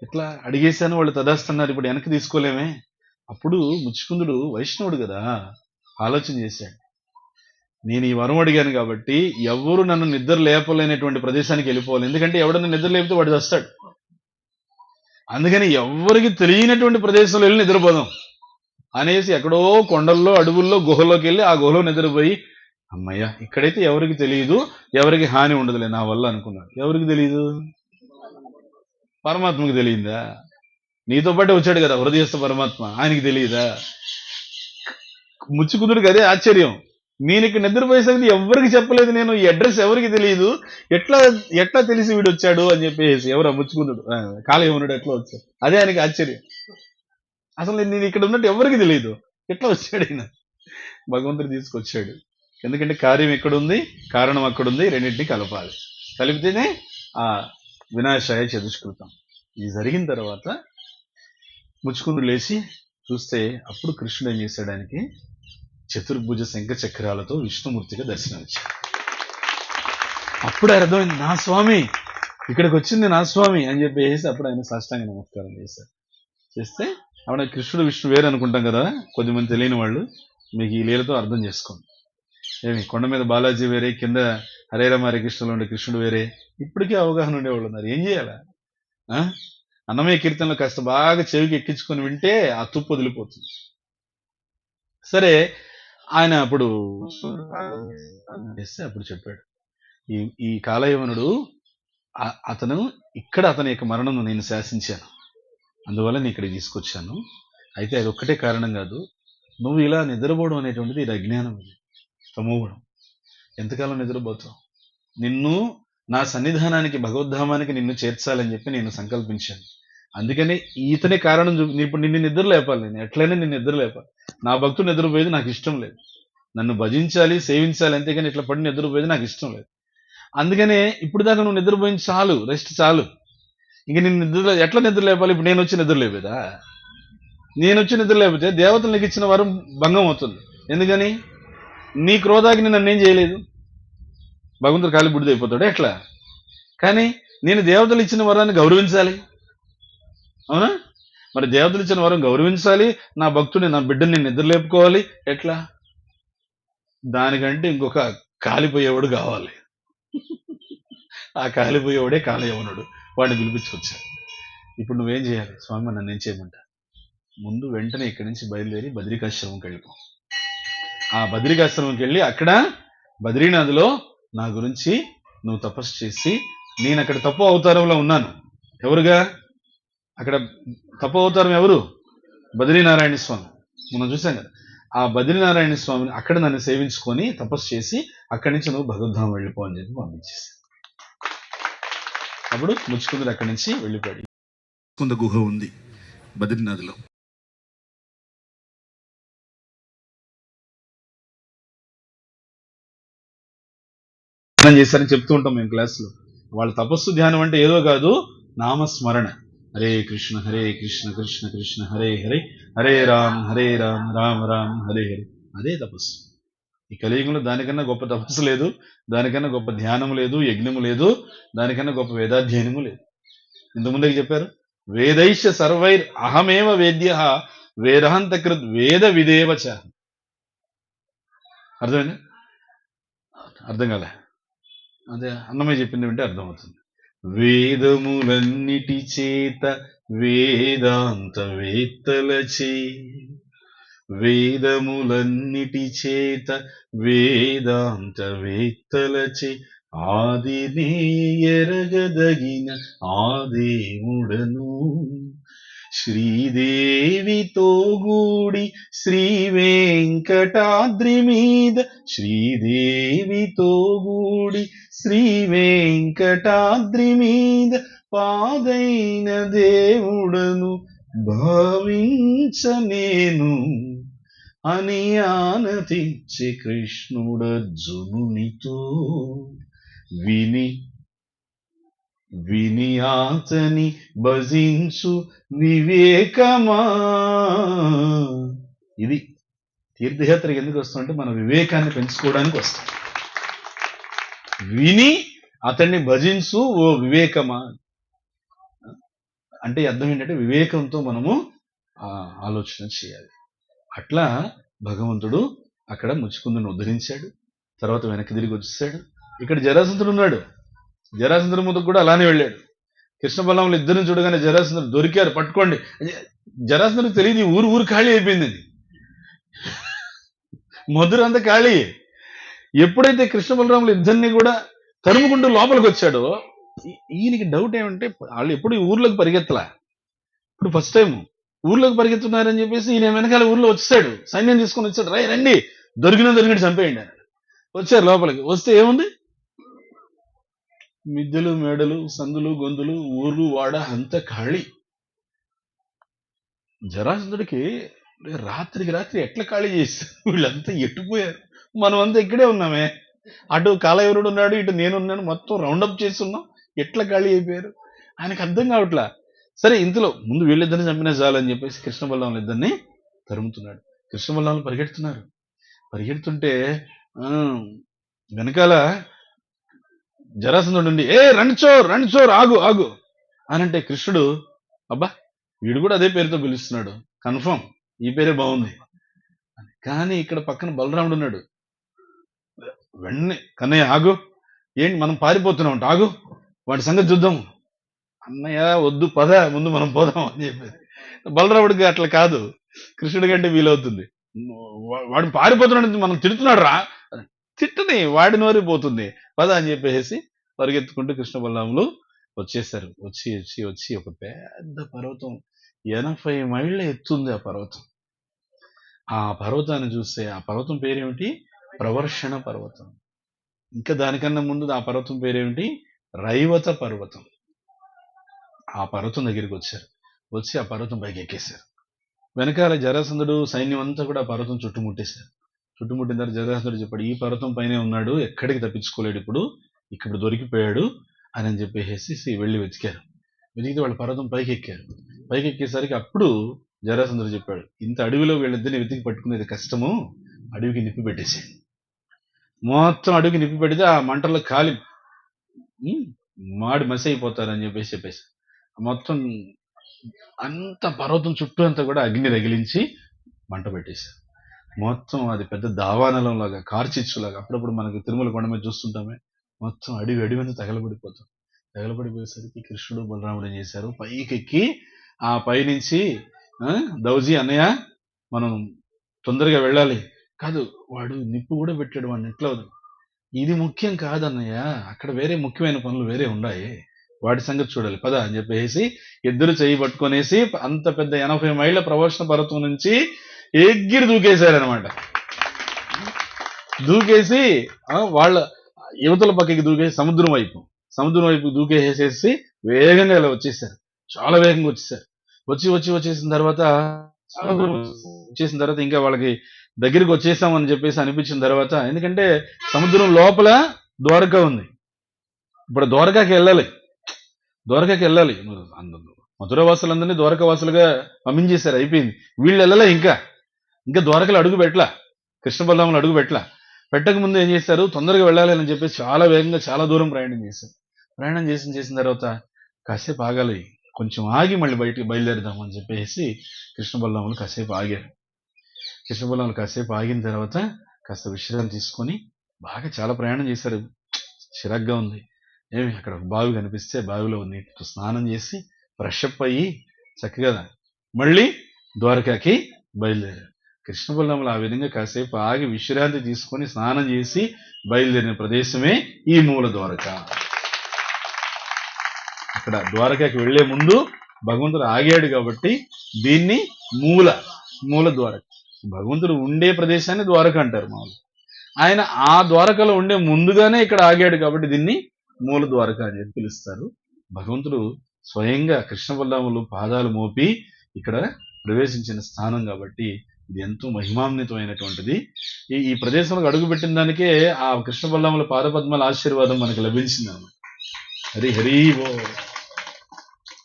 ఇట్లా అడిగేశాను, వాళ్ళు తదాస్తున్నారు, ఇప్పుడు వెనక్కి తీసుకోలేమే. అప్పుడు ముచ్చుకుందుడు వైష్ణవుడు కదా, ఆలోచన చేశాడు, నేను ఈ వరం అడిగాను కాబట్టి ఎవరు నన్ను నిద్ర లేపలేనటువంటి ప్రదేశానికి వెళ్ళిపోవాలి, ఎందుకంటే ఎవడన్నా నిద్ర లేపితే వాడు వస్తాడు. అందుకని ఎవరికి తెలియనటువంటి ప్రదేశంలో వెళ్ళి నిద్రపోదాం అనేసి ఎక్కడో కొండల్లో, అడవుల్లో, గుహలోకి వెళ్ళి ఆ గుహలో నిద్రపోయి, అమ్మయ్య ఇక్కడైతే ఎవరికి తెలియదు, ఎవరికి హాని ఉండదులే నా వల్ల అనుకున్నాడు. ఎవరికి తెలియదు? పరమాత్మకి తెలియదా? నీతో పాటే వచ్చాడు కదా హృదయస్థ పరమాత్మ, ఆయనకి తెలియదా? ముచ్చుకుందుడికి అదే ఆశ్చర్యం, నేను ఇక్కడ నిద్రపోయేసరికి ఎవరికి చెప్పలేదు, నేను ఈ అడ్రస్ ఎవరికి తెలియదు, ఎట్లా తెలిసి వీడు వచ్చాడు అని చెప్పేసి. ఎవరు? ముచ్చుకుందుడు, కాలయమునుడు ఎట్లా వచ్చాడు, అదే ఆయనకి ఆశ్చర్యం. అసలు నేను ఇక్కడ ఉన్నట్టు ఎవరికి తెలియదు, ఎట్లా వచ్చాడు ఆయన? భగవంతుడు తీసుకొచ్చాడు. ఎందుకంటే కార్యం ఎక్కడుంది, కారణం అక్కడుంది, రెండింటినీ కలపాలి, కలిపితేనే ఆ వినాశాయ చతుష్కృతం. ఇది జరిగిన తర్వాత ముచ్చుకుందుడు లేచి చూస్తే అప్పుడు కృష్ణుడు ఏం చేశాడు, ఆయనకి చతుర్భుజ శంఖ చక్రాలతో విష్ణుమూర్తిగా దర్శనమిచ్చాడు. అప్పుడు అర్థమైంది, నా స్వామి ఇక్కడికి వచ్చింది, నా స్వామి అని చెప్పేసి అప్పుడు ఆయన సాష్టాంగ నమస్కారం చేశారు. చేస్తే అవునా, కృష్ణుడు విష్ణు వేరు అనుకుంటాం కదా కొద్దిమంది తెలియని వాళ్ళు, మీకు ఈ లీలతో అర్థం చేసుకోండి. ఏమి కొండ మీద బాలాజీ వేరే, కింద హరే రామ హరే కృష్ణలో ఉండే కృష్ణుడు వేరే, ఇప్పటికీ అవగాహన ఉండేవాళ్ళు ఉన్నారు. ఏం చేయాలా? అన్నమయ్య కీర్తనలో కాస్త బాగా చెవికి ఎక్కించుకొని వింటే ఆ తుప్పు వదిలిపోతుంది. సరే ఆయన అప్పుడు చెప్పాడు, ఈ కాలయవనుడు అతను ఇక్కడ అతని యొక్క మరణం నేను శాసించాను, అందువల్ల నేను ఇక్కడికి తీసుకొచ్చాను. అయితే అది ఒక్కటే కారణం కాదు, నువ్వు ఇలా నిద్రపోవడం అనేటువంటిది ఇది అజ్ఞానం, ఇది తమోగుణం. ఎంతకాలం నిద్రపోతావు? నిన్ను నా సన్నిధానానికి, భగవద్ధామానికి నిన్ను చేర్చాలని చెప్పి నేను సంకల్పించాను. అందుకని ఈతనే కారణం ఇప్పుడు నిన్ను నిద్ర లేపాలి, నేను ఎట్లయినా నిన్ను నిద్ర లేపాలి. నా భక్తుడు నిద్రపోయేది నాకు ఇష్టం లేదు, నన్ను భజించాలి, సేవించాలి, అంతేగాని ఇట్లా పడి నిద్రపోయేది నాకు ఇష్టం లేదు. అందుకనే ఇప్పుడు దాకా నువ్వు నిద్రపోయింది చాలు, రెస్ట్ చాలు. ఇంక నేను ఎట్లా నిద్ర లేపాలి? ఇప్పుడు నేను వచ్చి నిద్ర లేపేదా? నేను వచ్చి నిద్ర లేపితే దేవతలు నీకు ఇచ్చిన వరం భంగం అవుతుంది. ఎందుకని? నీ క్రోధాగ్ని నన్ను ఏం చేయలేదు, భగవంతుడు కాలి బుడిదైపోతాడు ఎట్లా? కానీ నేను దేవతలు ఇచ్చిన వరాన్ని గౌరవించాలి, అవునా? మరి దేవతలు ఇచ్చిన వరం గౌరవించాలి, నా భక్తుడిని, నా బిడ్డని నేను నిద్ర లేపుకోవాలి, ఎట్లా? దానికంటే ఇంకొక కాలిపోయేవాడు కావాలి. ఆ కాలిపోయేవాడే కాలయవనుడు. వాడిని పిలిపించుకొచ్చారు. ఇప్పుడు నువ్వేం చేయాలి? స్వామి నన్ను ఏం చేయమంటా? ముందు వెంటనే ఇక్కడి నుంచి బయలుదేరి బద్రికాశ్రమంకి వెళ్ళిపో. ఆ బద్రికాశ్రమంకి వెళ్ళి అక్కడ బద్రీనాథ్లో నా గురించి నువ్వు తపస్సు చేసి, నేను అక్కడ తప్పు అవతారంలో ఉన్నాను. ఎవరుగా? అక్కడ తప్పు అవతారం ఎవరు? బద్రీనారాయణ స్వామి. మనం చూసాం కదా. ఆ బద్రీనారాయణ స్వామిని అక్కడ నన్ను సేవించుకొని తపస్సు చేసి అక్కడి నుంచి నువ్వు భగవద్ధామం వెళ్ళిపో అని చెప్పి పంపించేసి, అప్పుడు ముచ్చుకుందుడు అక్కడి నుంచి వెళ్ళిపోయాడు. ముచ్చుకుంద గుహ ఉంది బద్రీనాథ్లో. చేశారని చెప్తూ ఉంటాం మేము క్లాసులో. వాళ్ళ తపస్సు ధ్యానం అంటే ఏదో కాదు, నామస్మరణ. హరే కృష్ణ కృష్ణ కృష్ణ హరే హరే, హరే రామ్ రామ్ రామ్ హరే హరే. అదే తపస్సు. ఈ కలియుగంలో దానికన్నా గొప్ప తపస్సు లేదు, దానికన్నా గొప్ప ధ్యానం లేదు, యజ్ఞము లేదు, దానికన్నా గొప్ప వేదాధ్యయనము లేదు. ఇంతకుముందుకు చెప్పారు, వేదైష సర్వైర్ అహమేవ వేద్య వేదాంతకృత్ వేద విదేవచ. అర్థమైందా? అర్థం కాలే? అదే అన్నమయ్య చెప్పింది వింటే అర్థమవుతుంది. వేదములన్నిటి చేత వేదాంత వేత్తలచే, వేదములన్నిటి చేత వేదాంత వేత్తలచే, ఆదినే ఎరగదగిన ఆదేవుడను, శ్రీదేవితో గూడి శ్రీ వెంకటాద్రి మీద, శ్రీదేవితో గూడి శ్రీ వెంకటాద్రి మీద పాదైన దేవుడను భావించ నేను అని ఆనతించి కృష్ణుడర్జునునితో, విని విని ఆతని భజించు వివేకమా. ఇది తీర్థయాత్రకి ఎందుకు వస్తామంటే మన వివేకాన్ని పెంచుకోవడానికి వస్తాం. విని అతన్ని భజించు ఓ వివేకమా అంటే అర్థం ఏంటంటే వివేకంతో మనము ఆలోచన చేయాలి. అట్లా భగవంతుడు అక్కడ ముచ్చుకుందుని ఉద్ధరించాడు. తర్వాత వెనక్కి తిరిగి వచ్చేసాడు. ఇక్కడ జరాసంధుడు ఉన్నాడు. జరాసంధుడి ముందుకు కూడా అలానే వెళ్ళాడు. కృష్ణ బలరాములు ఇద్దరిని చూడగానే జరాసంధుడు దొరికారు, పట్టుకోండి. జరాసంధుడికి తెలియదు ఊరు ఖాళీ అయిపోయిందని. మధుర అంతా ఖాళీ. ఎప్పుడైతే కృష్ణ బలరాములు ఇద్దరిని కూడా తరుముకుంటూ లోపలికి వచ్చాడో ఈయనకి డౌట్ ఏమంటే, వాళ్ళు ఎప్పుడు ఊర్లోకి పరిగెత్తలా, ఇప్పుడు ఫస్ట్ టైం ఊర్లోకి పరిగెత్తున్నారని చెప్పేసి ఈయన వెనకాల ఊర్లో వచ్చేసాడు. సైన్యం తీసుకొని వచ్చాడు. రండి దొరికినట్టు చంపేయండి అని. వచ్చారు లోపలికి. వస్తే ఏముంది? మిద్దెలు మేడలు సందులు గొంతులు ఊరు వాడ అంతా ఖాళీ. జరాసంధుడికి రాత్రికి రాత్రి ఎట్లా ఖాళీ చేస్తారు? వీళ్ళంతా ఎట్టుపోయారు, మనం అంతా ఇక్కడే ఉన్నామే. అటు కాలయవరుడు ఉన్నాడు, ఇటు నేనున్నాను, మొత్తం రౌండప్ చేస్తున్నాం. ఎట్లా ఖాళీ అయిపోయారు? ఆయనకు అర్థం కావట్లా. సరే ఇంతలో ముందు వీళ్ళిద్దరిని చంపినా చాలని చెప్పేసి కృష్ణ బలరాములు ఇద్దరిని తరుముతున్నాడు. కృష్ణ బలరాములు పరిగెడుతున్నారు. పరిగెడుతుంటే వెనకాల జరాసంధుడు ఉండి, రణ్చోర్ ఆగు ఆగు అనంటే కృష్ణుడు, అబ్బా వీడు కూడా అదే పేరుతో పిలుస్తున్నాడు, కన్ఫర్మ్ ఈ పేరే బాగుంది. కానీ ఇక్కడ పక్కన బలరాముడు ఉన్నాడు. వెంటనే కన్నయ్య ఆగు, ఏంటి మనం పారిపోతున్నాం, ఆగు, వాడి సంగతి చూద్దాం. అన్నయ్య వద్దు, పద ముందు మనం పోదాం అని చెప్పేది. బలరాముడికి అట్లా కాదు, కృష్ణుడి కంటే వీలవుతుంది. వాడు పారిపోతున్నాడు, మనం తిడుతున్నాడు రా, తిట్టని వాడి నోరి పోతుంది, పద అని చెప్పేసి పరిగెత్తుకుంటూ కృష్ణ బలరాములు వచ్చేసారు. వచ్చి వచ్చి వచ్చి ఒక పెద్ద పర్వతం, 80 మైళ్ళ ఎత్తుంది ఆ పర్వతం. ఆ పర్వతాన్ని చూస్తే, ఆ పర్వతం పేరేమిటి? ప్రవర్షణ పర్వతం. ఇంకా దానికన్నా ముందు ఆ పర్వతం పేరేమిటి? రైవత పర్వతం. ఆ పర్వతం దగ్గరికి వచ్చారు. వచ్చి ఆ పర్వతం పైకి ఎక్కేశారు. వెనకాల జరాసంధుడు సైన్యం అంతా కూడా ఆ పర్వతం చుట్టుముట్టేశారు. చుట్టుముట్టిన తర్వాత జరాసంధుడు చెప్పాడు, ఈ పర్వతం పైనే ఉన్నాడు, ఎక్కడికి తప్పించుకోలేడు, ఇక్కడ దొరికిపోయాడు అని చెప్పేసి వెళ్ళి వెతికారు. వెతికితే వాళ్ళు పర్వతం పైకి ఎక్కారు. పైకి ఎక్కేసరికి అప్పుడు జరాసంధుడు చెప్పాడు, ఇంత అడవిలో వీళ్ళిద్దరిని వెతికి పట్టుకునేది కష్టము, అడవికి నిప్పి పెట్టేసాడు. మొత్తం అడవికి నిప్పి పెడితే ఆ మంటల్లో కాలి మాడి మసి అయిపోతారని చెప్పేసి మొత్తం అంత పర్వతం చుట్టూ అంతా కూడా అగ్ని రగిలించి మంట పెట్టేశారు. మొత్తం అది పెద్ద దావానలం లాగా, కార్చిచ్చులాగా, అప్పుడప్పుడు మనకి తిరుమల కొండ మీద చూస్తుంటామే, మొత్తం అడివి అడివంతా తగలబడిపోతాం. తగలబడిపోయేసరికి కృష్ణుడు బలరాముడు ఏం చేశారు, పైకెక్కి ఆ పైనుంచి దౌజీ అన్నయ్య మనం తొందరగా వెళ్ళాలి. కాదు, వాడు నిప్పు కూడా పెట్టాడు, వాడిని ఎట్లా వదలు. ఇది ముఖ్యం కాదన్నయ్య, అక్కడ వేరే ముఖ్యమైన పనులు వేరే ఉన్నాయి, వాటి సంగతి చూడాలి పద అని చెప్పేసి ఇద్దరు చేయి పట్టుకొనేసి అంత పెద్ద 80 మైళ్ళ ప్రవచన పర్వతం నుంచి ఎగిరి దూకేశారనమాట. దూకేసి వాళ్ళ యువతల పక్కకి దూకేసి సముద్రం వైపు దూకేసేసి వేగంగా ఇలా వచ్చేసారు. చాలా వేగంగా వచ్చేసారు. వచ్చేసిన తర్వాత చాలా దూరం వచ్చేసిన తర్వాత ఇంకా వాళ్ళకి దగ్గరికి వచ్చేసామని చెప్పేసి అనిపించిన తర్వాత, ఎందుకంటే సముద్రం లోపల ద్వారకా ఉంది, ఇప్పుడు ద్వారకాకి వెళ్ళాలి. మధురవాసులందరినీ ద్వారకావాసులుగా పంపించేశారు, అయిపోయింది. వీళ్ళు వెళ్ళలే, ఇంకా ద్వారకలు అడుగు పెట్టలా, కృష్ణ బలరాములు అడుగు పెట్టక ముందు ఏం చేశారు, తొందరగా వెళ్ళాలి అని చెప్పేసి చాలా వేగంగా చాలా దూరం ప్రయాణం చేశారు. ప్రయాణం చేసిన తర్వాత కాసేపు ఆగాలి, కొంచెం ఆగి మళ్ళీ బయటికి బయలుదేరదాం అని చెప్పేసి కృష్ణ బలరాములు కాసేపు ఆగారు. కృష్ణ బలరాములు కాసేపు ఆగిన తర్వాత కాస్త విశ్రాంతి తీసుకొని బాగా చాలా ప్రయాణం చేశారు, చిరాగ్గా ఉంది. అక్కడ ఒక బావి కనిపిస్తే బావిలో నీటితో స్నానం చేసి ఫ్రెష్ అప్ అయ్యి చక్కగా మళ్ళీ ద్వారకాకి బయలుదేరారు. కృష్ణ బలరాములు ఆ విధంగా కాసేపు ఆగి విశ్రాంతి తీసుకొని స్నానం చేసి బయలుదేరిన ప్రదేశమే ఈ మూల ద్వారక. అక్కడ ద్వారకాకి వెళ్లే ముందు భగవంతుడు ఆగాడు కాబట్టి దీన్ని మూల ద్వారక. భగవంతుడు ఉండే ప్రదేశాన్ని ద్వారక అంటారు మామూలు. ఆయన ఆ ద్వారకలో ఉండే ముందుగానే ఇక్కడ ఆగాడు కాబట్టి దీన్ని మూల ద్వారక అని చెప్పి పిలుస్తారు. భగవంతుడు స్వయంగా కృష్ణ బలరాములు పాదాలు మోపి ఇక్కడ ప్రవేశించిన స్థానం కాబట్టి ఇది ఎంతో మహిమాన్వితమైనటువంటిది. ఈ ప్రదేశంలో అడుగుపెట్టిన దానికే ఆ కృష్ణ బలరాముల పాదపద్మాల ఆశీర్వాదం మనకు లభించింది అన్నమాట. హరి హరి ఓ.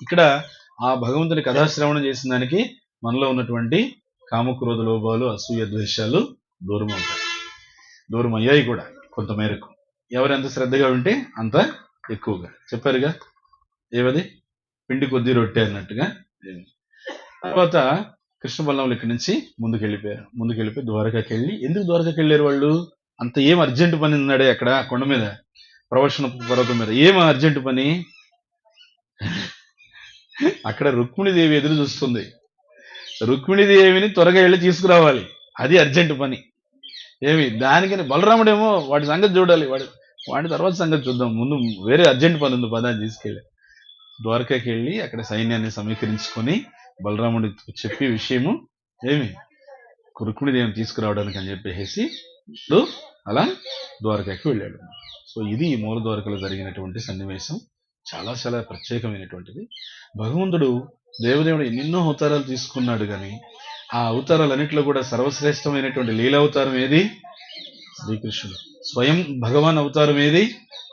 ఇక్కడ ఆ భగవంతుని కథాశ్రవణం చేసిన దానికి మనలో ఉన్నటువంటి కామక్రోధ లోభాలు అసూయ ద్వేషాలు దూరం అయ్యాయి కూడా కొంత మేరకు. ఎవరెంత శ్రద్ధగా ఉంటే అంత ఎక్కువగా. చెప్పారుగా ఏవది, పిండి కొద్ది రొట్టె అన్నట్టుగా. తర్వాత కృష్ణ బలరాములు ఇక్కడి నుంచి ముందుకెళ్ళిపోయి ద్వారకాకి వెళ్ళి, ఎందుకు ద్వారకాకి వెళ్ళారు వాళ్ళు, అంత ఏం అర్జెంట్ పని ఉన్నాడే అక్కడ కొండ మీద ప్రవచన పర్వతం మీద, ఏం అర్జెంట్ పని, అక్కడ రుక్మిణీదేవి ఎదురు చూస్తుంది, రుక్మిణీదేవిని త్వరగా వెళ్ళి తీసుకురావాలి, అది అర్జెంట్ పని. దానికని బలరాముడేమో వాడి సంగతి చూడాలి, వాడి తర్వాత సంగతి చూద్దాం, ముందు వేరే అర్జెంట్ పని ఉంది పదాన్ని తీసుకెళ్ళి ద్వారకాకి వెళ్ళి అక్కడ సైన్యాన్ని సమీకరించుకొని బలరాముడికి చెప్పే విషయము రుక్మిణీదేవిని తీసుకురావడానికి అని చెప్పేసి అలా ద్వారకాకి వెళ్ళాడు. సో ఇది ఈ మూల ద్వారకలో జరిగినటువంటి సన్నివేశం. చాలా చాలా ప్రత్యేకమైనటువంటిది. భగవంతుడు దేవదేవుడు ఎన్నెన్నో అవతారాలు తీసుకున్నాడు, కానీ ఆ అవతారాలన్నింటిలో కూడా సర్వశ్రేష్టమైనటువంటి లీలావతారం ఏది, శ్రీకృష్ణుడు. స్వయం భగవాన్ అవతారం ఏది,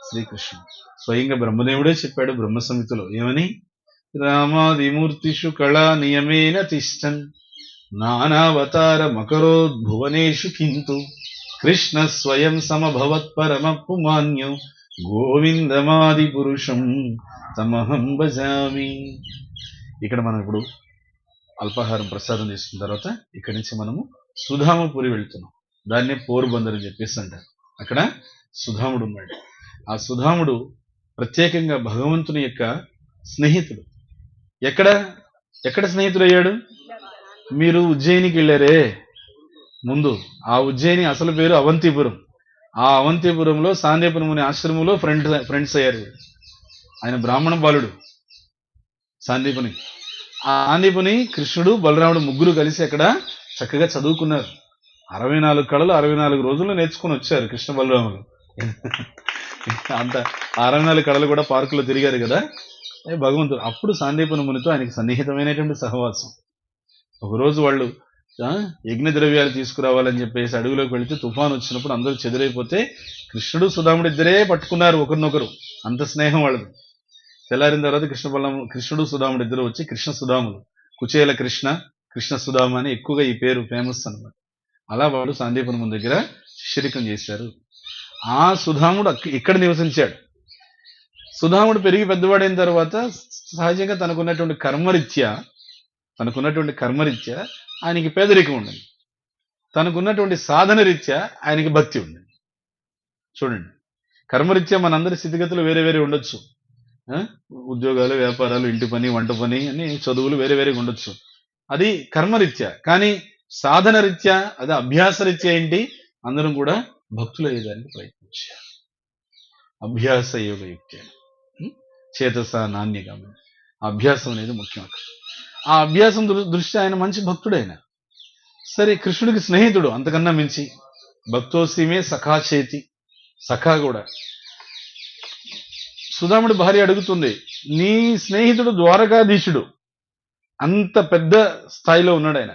శ్రీకృష్ణుడు. స్వయంగా బ్రహ్మదేవుడే చెప్పాడు బ్రహ్మ సంహితలో ఏమని, రామాదిమూర్తిషు కళా నియమేన తిష్టన్ నానావతార మకరోద్భువనేషు కింతు కృష్ణ స్వయం సమభవత్ పరమ పుమాన్యం గోవిందమాది పురుషం తమహం భజామి. ఇక్కడ మనం ఇప్పుడు అల్పాహారం ప్రసాదం తీసుకున్న తర్వాత ఇక్కడి నుంచి మనము సుధామపురి వెళ్తున్నాం. దాన్నే పోర్బందర్ అని చెప్పేసి అంటారు. అక్కడ సుధాముడు ఉన్నాడు. ఆ సుధాముడు ప్రత్యేకంగా భగవంతుని యొక్క స్నేహితుడు. ఎక్కడ స్నేహితుడు అయ్యాడు, మీరు ఉజ్జయినికి వెళ్ళారే ముందు, ఆ ఉజ్జయిని అసలు పేరు అవంతిపురం. ఆ అవంతిపురంలో సాందీపని ముని ఆశ్రమంలో ఫ్రెండ్స్ అయ్యారు. ఆయన బ్రాహ్మణ బాలుడు సాందీపని. ఆ సాందీపని కృష్ణుడు బలరాముడు ముగ్గురు కలిసి అక్కడ చక్కగా చదువుకున్నారు. 64 కళలు 64 రోజుల్లో నేర్చుకుని వచ్చారు కృష్ణ బలరాములు. అంత 64 కళలు కూడా పార్కులో తిరిగారు కదా భగవంతుడు. అప్పుడు సాందీపని మునితో ఆయనకి సన్నిహితమైనటువంటి సహవాసం. ఒకరోజు వాళ్ళు యజ్ఞ ద్రవ్యాలు తీసుకురావాలని చెప్పేసి అడవిలోకి వెళితే తుఫాన్ వచ్చినప్పుడు అందరూ చెదిరైపోతే కృష్ణుడు సుధాముడు ఇద్దరే పట్టుకున్నారు ఒకరినొకరు, అంత స్నేహం వాళ్ళది. తెల్లారిన తర్వాత కృష్ణుడు సుధాముడు ఇద్దరు వచ్చి కృష్ణ సుధాములు, కుచేల కృష్ణ సుధామ అని ఎక్కువగా ఈ పేరు ఫేమస్ అన్నమాట. అలా వాడు సాందీపని ముని దగ్గర శిష్యరికం చేశారు. ఆ సుధాముడు ఇక్కడ నివసించాడు. సుధాముడు పెరిగి పెద్దవాడైన తర్వాత సహజంగా తనకున్నటువంటి కర్మరీత్యా ఆయనకి పేదరికం ఉండింది, తనకున్నటువంటి సాధన రీత్యా ఆయనకి భక్తి ఉండింది. చూడండి, కర్మరీత్యా మనందరి స్థితిగతులు వేరే వేరే ఉండొచ్చు. ఆ? ఉద్యోగాలు, వ్యాపారాలు, ఇంటి పని, వంట పని అని చదువులు వేరే వేరేగా ఉండొచ్చు. అది కర్మరీత్యా. కానీ సాధన రీత్యా, అది అభ్యాస రీత్యా ఏంటి, అందరం కూడా భక్తులు అయ్యేదానికి ప్రయత్నం చేయాలి. అభ్యాస యోగ యుక్తి చేతస నాణ్యగామి. అభ్యాసం అనేది ముఖ్యం అక్కడ. ఆ అభ్యాసం దృష్ట్యా ఆయన మంచి భక్తుడైన. సరే, కృష్ణుడికి స్నేహితుడు అంతకన్నా మించి. భక్తోసీమే సఖా చేతి, సఖా కూడా. సుధాముడి భార్య అడుగుతుంది, నీ స్నేహితుడు ద్వారకాధీశుడు, అంత పెద్ద స్థాయిలో ఉన్నాడు ఆయన,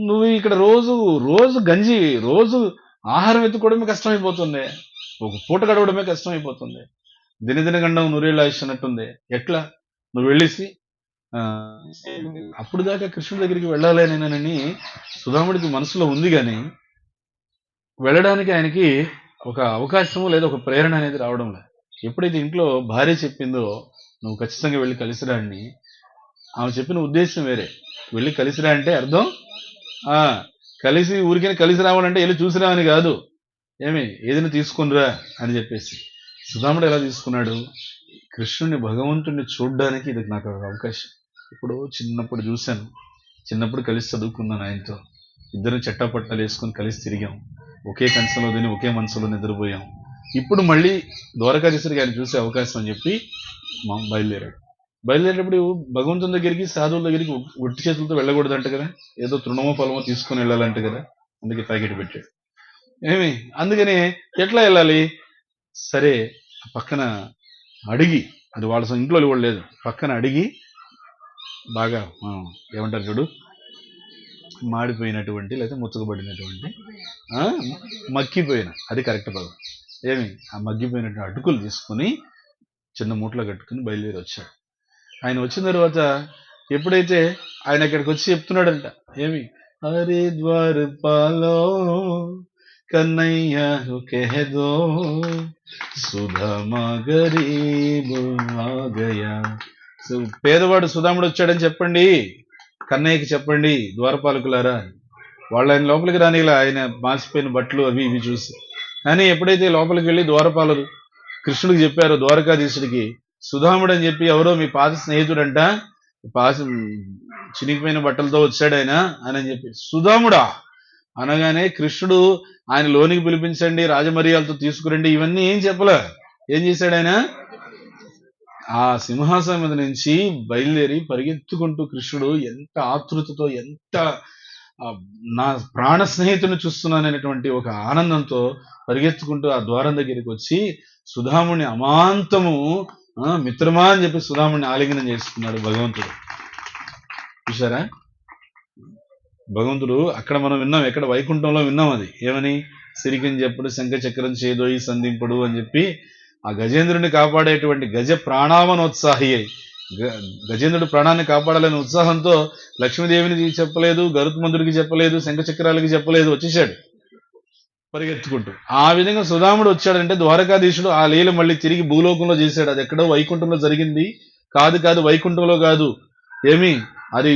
నువ్వు ఇక్కడ రోజు రోజు గంజి, రోజు ఆహారం ఎత్తుకోవడమే కష్టమైపోతుంది, ఒక పూట గడవడమే కష్టమైపోతుంది, దినదిన గండం నూరేళ్ళు ఆయుష్ అన్నట్టుంది, ఎట్లా నువ్వు వెళ్ళేసి అప్పుడు దాకా కృష్ణుడి దగ్గరికి వెళ్ళాలేనని సుధాముడికి మనసులో ఉంది. కానీ వెళ్ళడానికి ఆయనకి ఒక అవకాశము లేదా ఒక ప్రేరణ అనేది రావడం లేదు. ఎప్పుడైతే ఇంట్లో భార్య చెప్పిందో నువ్వు ఖచ్చితంగా వెళ్ళి కలిసిరా అని, ఆమె చెప్పిన ఉద్దేశం వేరే. వెళ్ళి కలిసిరా అంటే అర్థం కలిసి ఊరికైనా కలిసి రావాలంటే వెళ్ళి చూసిరా అని కాదు, ఏదైనా తీసుకునిరా అని చెప్పేసి. సుధాముడు ఎలా తీసుకున్నాడు, కృష్ణుని భగవంతుడిని చూడడానికి ఇది నాకు ఒక అవకాశం. ఇప్పుడు చిన్నప్పుడు చూశాను, చిన్నప్పుడు కలిసి చదువుకున్నాను ఆయనతో, ఇద్దరు చెట్టాపట్టాలు వేసుకొని కలిసి తిరిగాం, ఒకే కంచంలో తిని ఒకే మనసులో నిద్రపోయాం. ఇప్పుడు మళ్ళీ ద్వారకాధీశుడికి ఆయన చూసే అవకాశం అని చెప్పి బయలుదేరేటప్పుడు భగవంతుని దగ్గరికి, సాధువుల దగ్గరికి ఒట్టి చేతులతో వెళ్ళకూడదంట కదా, ఏదో తృణమో పొలమో తీసుకొని వెళ్ళాలంట కదా, అందుకే ప్యాకెట్ పెట్టాడు. అందుకని ఎట్లా వెళ్ళాలి, సరే పక్కన అడిగి, అది వాళ్ళ ఇంట్లో కూడా లేదు, పక్కన అడిగి బాగా ఏమంటారు చూడు, మాడిపోయినటువంటి లేదా ముచ్చకబడినటువంటి మక్కిపోయిన, అది కరెక్ట్ పదం, ఆ మగ్గిపోయినటువంటి అటుకులు తీసుకుని చిన్న మూటలో కట్టుకుని బయలుదేరి వచ్చాడు. ఆయన వచ్చిన తర్వాత ఎప్పుడైతే ఆయన ఇక్కడికి వచ్చి చెప్తున్నాడంట, హరిద్వార్ పాలో కన్నయ్య కెహదో సుధామా గరీబ్ ఆ గయా. పేదవాడు సుధాముడు వచ్చాడని చెప్పండి, కన్నయ్యకి చెప్పండి ద్వారపాలకులారా. వాళ్ళు ఆయన లోపలికి రానిలా, ఆయన మాసిపోయిన బట్టలు అవి ఇవి చూసి. కానీ ఎప్పుడైతే లోపలికి వెళ్ళి ద్వారపాలరు కృష్ణుడికి చెప్పారో, ద్వారకాధీశుడికి, సుధాముడు అని చెప్పి ఎవరో మీ పాత స్నేహితుడంట, చినిగిపోయిన బట్టలతో వచ్చాడు ఆయన అని చెప్పి, సుధాముడా అనగానే కృష్ణుడు ఆయన లోనికి పిలిపించండి, రాజమర్యాలతో తీసుకురండి, ఇవన్నీ ఏం చెప్పలే. ఏం చేశాడు ఆయన, ఆ సింహాసనం మీద నుంచి బయలుదేరి పరిగెత్తుకుంటూ కృష్ణుడు ఎంత ఆతృతతో, ఎంత నా ప్రాణ స్నేహితుని చూస్తున్నాననేటువంటి ఒక ఆనందంతో పరిగెత్తుకుంటూ ఆ ద్వారం దగ్గరికి వచ్చి సుధాముని అమాంతము మిత్రమా అని చెప్పి సుధాముని ఆలింగనం చేసుకున్నాడు భగవంతుడు. చూసారా, భగవంతుడు అక్కడ మనం విన్నాం, ఎక్కడ వైకుంఠంలో విన్నాం, అది ఏమని, సిరికిని చెప్పుడు శంఖ చక్రం చేదోయి సంధింపుడు అని చెప్పి ఆ గజేంద్రుడిని కాపాడేటువంటి గజ ప్రాణావనోత్సాహి అయి, గజేంద్రుడు ప్రాణాన్ని కాపాడాలనే ఉత్సాహంతో లక్ష్మీదేవిని చెప్పలేదు, గరుత్మంతుడికి చెప్పలేదు, శంఖ చక్రాలకి చెప్పలేదు, వచ్చేసాడు పరిగెత్తుకుంటూ. ఆ విధంగా సుధాముడు వచ్చాడంటే ద్వారకాధీశుడు ఆ లీల మళ్ళీ తిరిగి భూలోకంలో చేశాడు. అది ఎక్కడో వైకుంఠంలో జరిగింది కాదు, వైకుంఠంలో కాదు, అది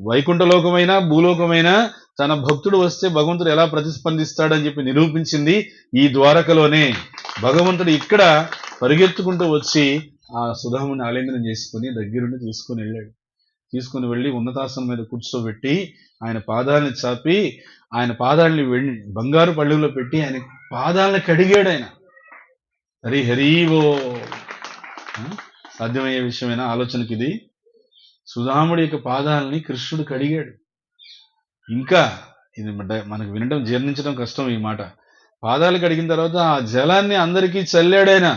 వైకుంఠలోకమైనా భూలోకమైనా తన భక్తుడు వస్తే భగవంతుడు ఎలా ప్రతిస్పందిస్తాడని చెప్పి నిరూపించింది ఈ ద్వారకలోనే. భగవంతుడు ఇక్కడ పరిగెత్తుకుంటూ వచ్చి ఆ సుధాముని ఆలింగనం చేసుకుని దగ్గరుండి తీసుకుని వెళ్ళి ఉన్నతాసనం మీద కూర్చోబెట్టి ఆయన పాదాలని చాపి, ఆయన పాదాలని బంగారు పళ్ళెంలో పెట్టి ఆయన పాదాలను కడిగాడు. ఆయన హరివో సాధ్యమయ్యే విషయమైన ఆలోచనకి ఇది. సుధాముడి యొక్క పాదాలని కృష్ణుడు కడిగాడు. ఇంకా ఇది మనకు వినడం, జీర్ణించడం కష్టం ఈ మాట. పాదాలు కడిగిన తర్వాత ఆ జలాన్ని అందరికీ చల్లాడు. ఆయన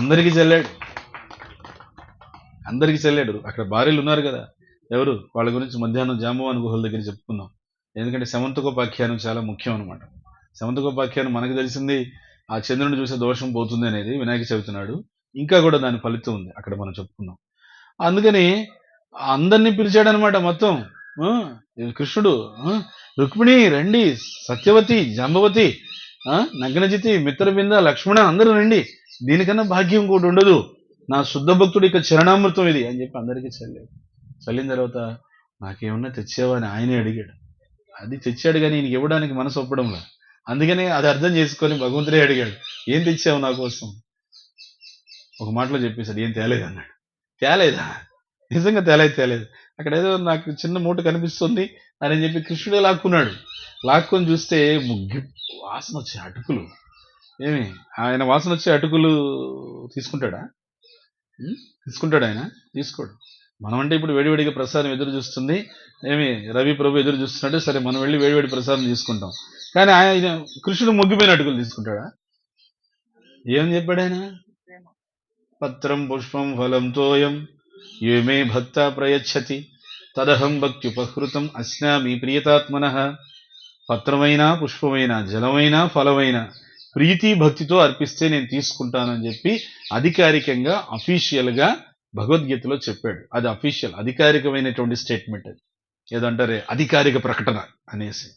అందరికీ చల్లాడు. అక్కడ భార్యలు ఉన్నారు కదా, ఎవరు, వాళ్ళ గురించి మధ్యాహ్నం జాంబవాన్ గుహల దగ్గర చెప్పుకున్నాం. ఎందుకంటే శమంతకోపాఖ్యానం చాలా ముఖ్యం అనమాట. శమంతకోపాఖ్యానం మనకు తెలిసింది ఆ చంద్రుని చూసే దోషం పోతుంది అనేది వినాయక చవితి నాడు, ఇంకా కూడా దాని ఫలితం ఉంది అక్కడ మనం చెప్పుకున్నాం. అందుకని అందరినీ పిలిచాడనమాట మొత్తం కృష్ణుడు. రుక్మిణి రండి, సత్యవతి, జాంబవతి, నగ్నజితి, మిత్రబింద, లక్ష్మణ, అందరూ రండి, దీనికన్నా భాగ్యం కూడా ఉండదు, నా శుద్ధ భక్తుడు ఇక చరణామృతం ఇది అని చెప్పి అందరికీ చల్లిన తర్వాత నాకేమన్నా తెచ్చావా అని ఆయనే అడిగాడు. అది తెచ్చాడు కానీ ఈయనకి ఇవ్వడానికి మనసు ఒప్పడంలా. అందుకనే అది అర్థం చేసుకొని భగవంతుడే అడిగాడు, ఏం తెచ్చావు నా కోసం? ఒక మాటలో చెప్పేశాడు, ఏం తేలేదు అన్నాడు. తేలేదా? నిజంగా తేలేదు. అక్కడ ఏదో నాకు చిన్న మూట కనిపిస్తుంది అని చెప్పి కృష్ణుడే లాక్కున్నాడు. లాక్కొని చూస్తే ముగ్గి వాసన వచ్చే అటుకులు. ఏమి ఆయన వాసన వచ్చే అటుకులు తీసుకుంటాడా? తీసుకుంటాడు ఆయన? తీసుకోడు. మనం అంటే ఇప్పుడు వేడివేడిగా ప్రసాదం ఎదురు చూస్తుంది, ఏమి రవి ప్రభు ఎదురు చూస్తున్నాడు, సరే మనం వెళ్ళి వేడివేడి ప్రసాదం తీసుకుంటాం. కానీ ఆయన కృష్ణుడు ముగ్గిపోయిన అటుకులు తీసుకుంటాడా? ఏమని చెప్పాడు ఆయన? పత్రం పుష్పం ఫలం తోయం మే భక్త ప్రయచ్చతి తదహం భక్త్యుపహృతం అస్నామి ప్రియతాత్మనః. పత్రమైనా పుష్పమైనా జలమైనా ఫలమైనా ప్రీతి భక్తితో అర్పిస్తే నేను తీసుకుంటానని చెప్పి అధికారికంగా అఫీషియల్ గా భగవద్గీతలో చెప్పాడు. అది అఫీషియల్ అధికారికమైనటువంటి స్టేట్మెంట్. అది ఏదంటారే అధికారిక ప్రకటన అనేసి.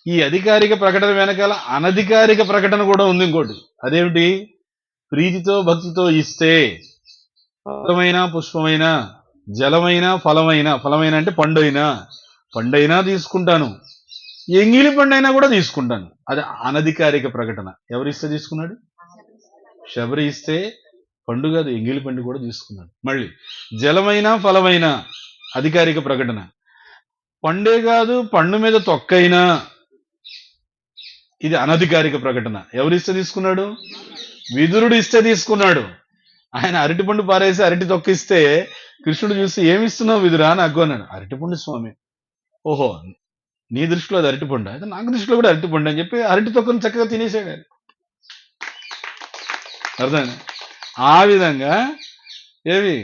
ఈ అధికారిక ప్రకటన వెనకాల అనధికారిక ప్రకటన కూడా ఉంది ఇంకోటి. అదేమిటి? ప్రీతితో భక్తితో ఇస్తే పత్రమైనా పుష్పమైనా జలమైనా ఫలమైన అంటే పండైనా తీసుకుంటాను, ఎంగిలి పండైనా కూడా తీసుకుంటాను. అది అనధికారిక ప్రకటన. ఎవరిస్తే తీసుకున్నాడు? శబరి ఇస్తే పండు కాదు, ఎంగిలి పండు కూడా తీసుకున్నాడు. మళ్ళీ జలమైనా ఫలమైనా అధికారిక ప్రకటన. పండే కాదు, పండు మీద తొక్కైనా ఇది అనధికారిక ప్రకటన. ఎవరిస్తే తీసుకున్నాడు? విదురుడు ఇస్తే తీసుకున్నాడు. ఆయన అరటిపండు పారేసి అరటి తొక్కిస్తే కృష్ణుడు చూసి ఏమిస్తున్నావు విదురా నాకు అన్నాడు. అరటిపండు స్వామి. ఓహో, నీ దృష్టిలో అది అరటిపండు, అయితే నాకు దృష్టిలో కూడా అరటిపండు అని చెప్పి అరటి తొక్కను చక్కగా తినేసాడు ఆయన. అర్థం? ఆ విధంగా ఏమి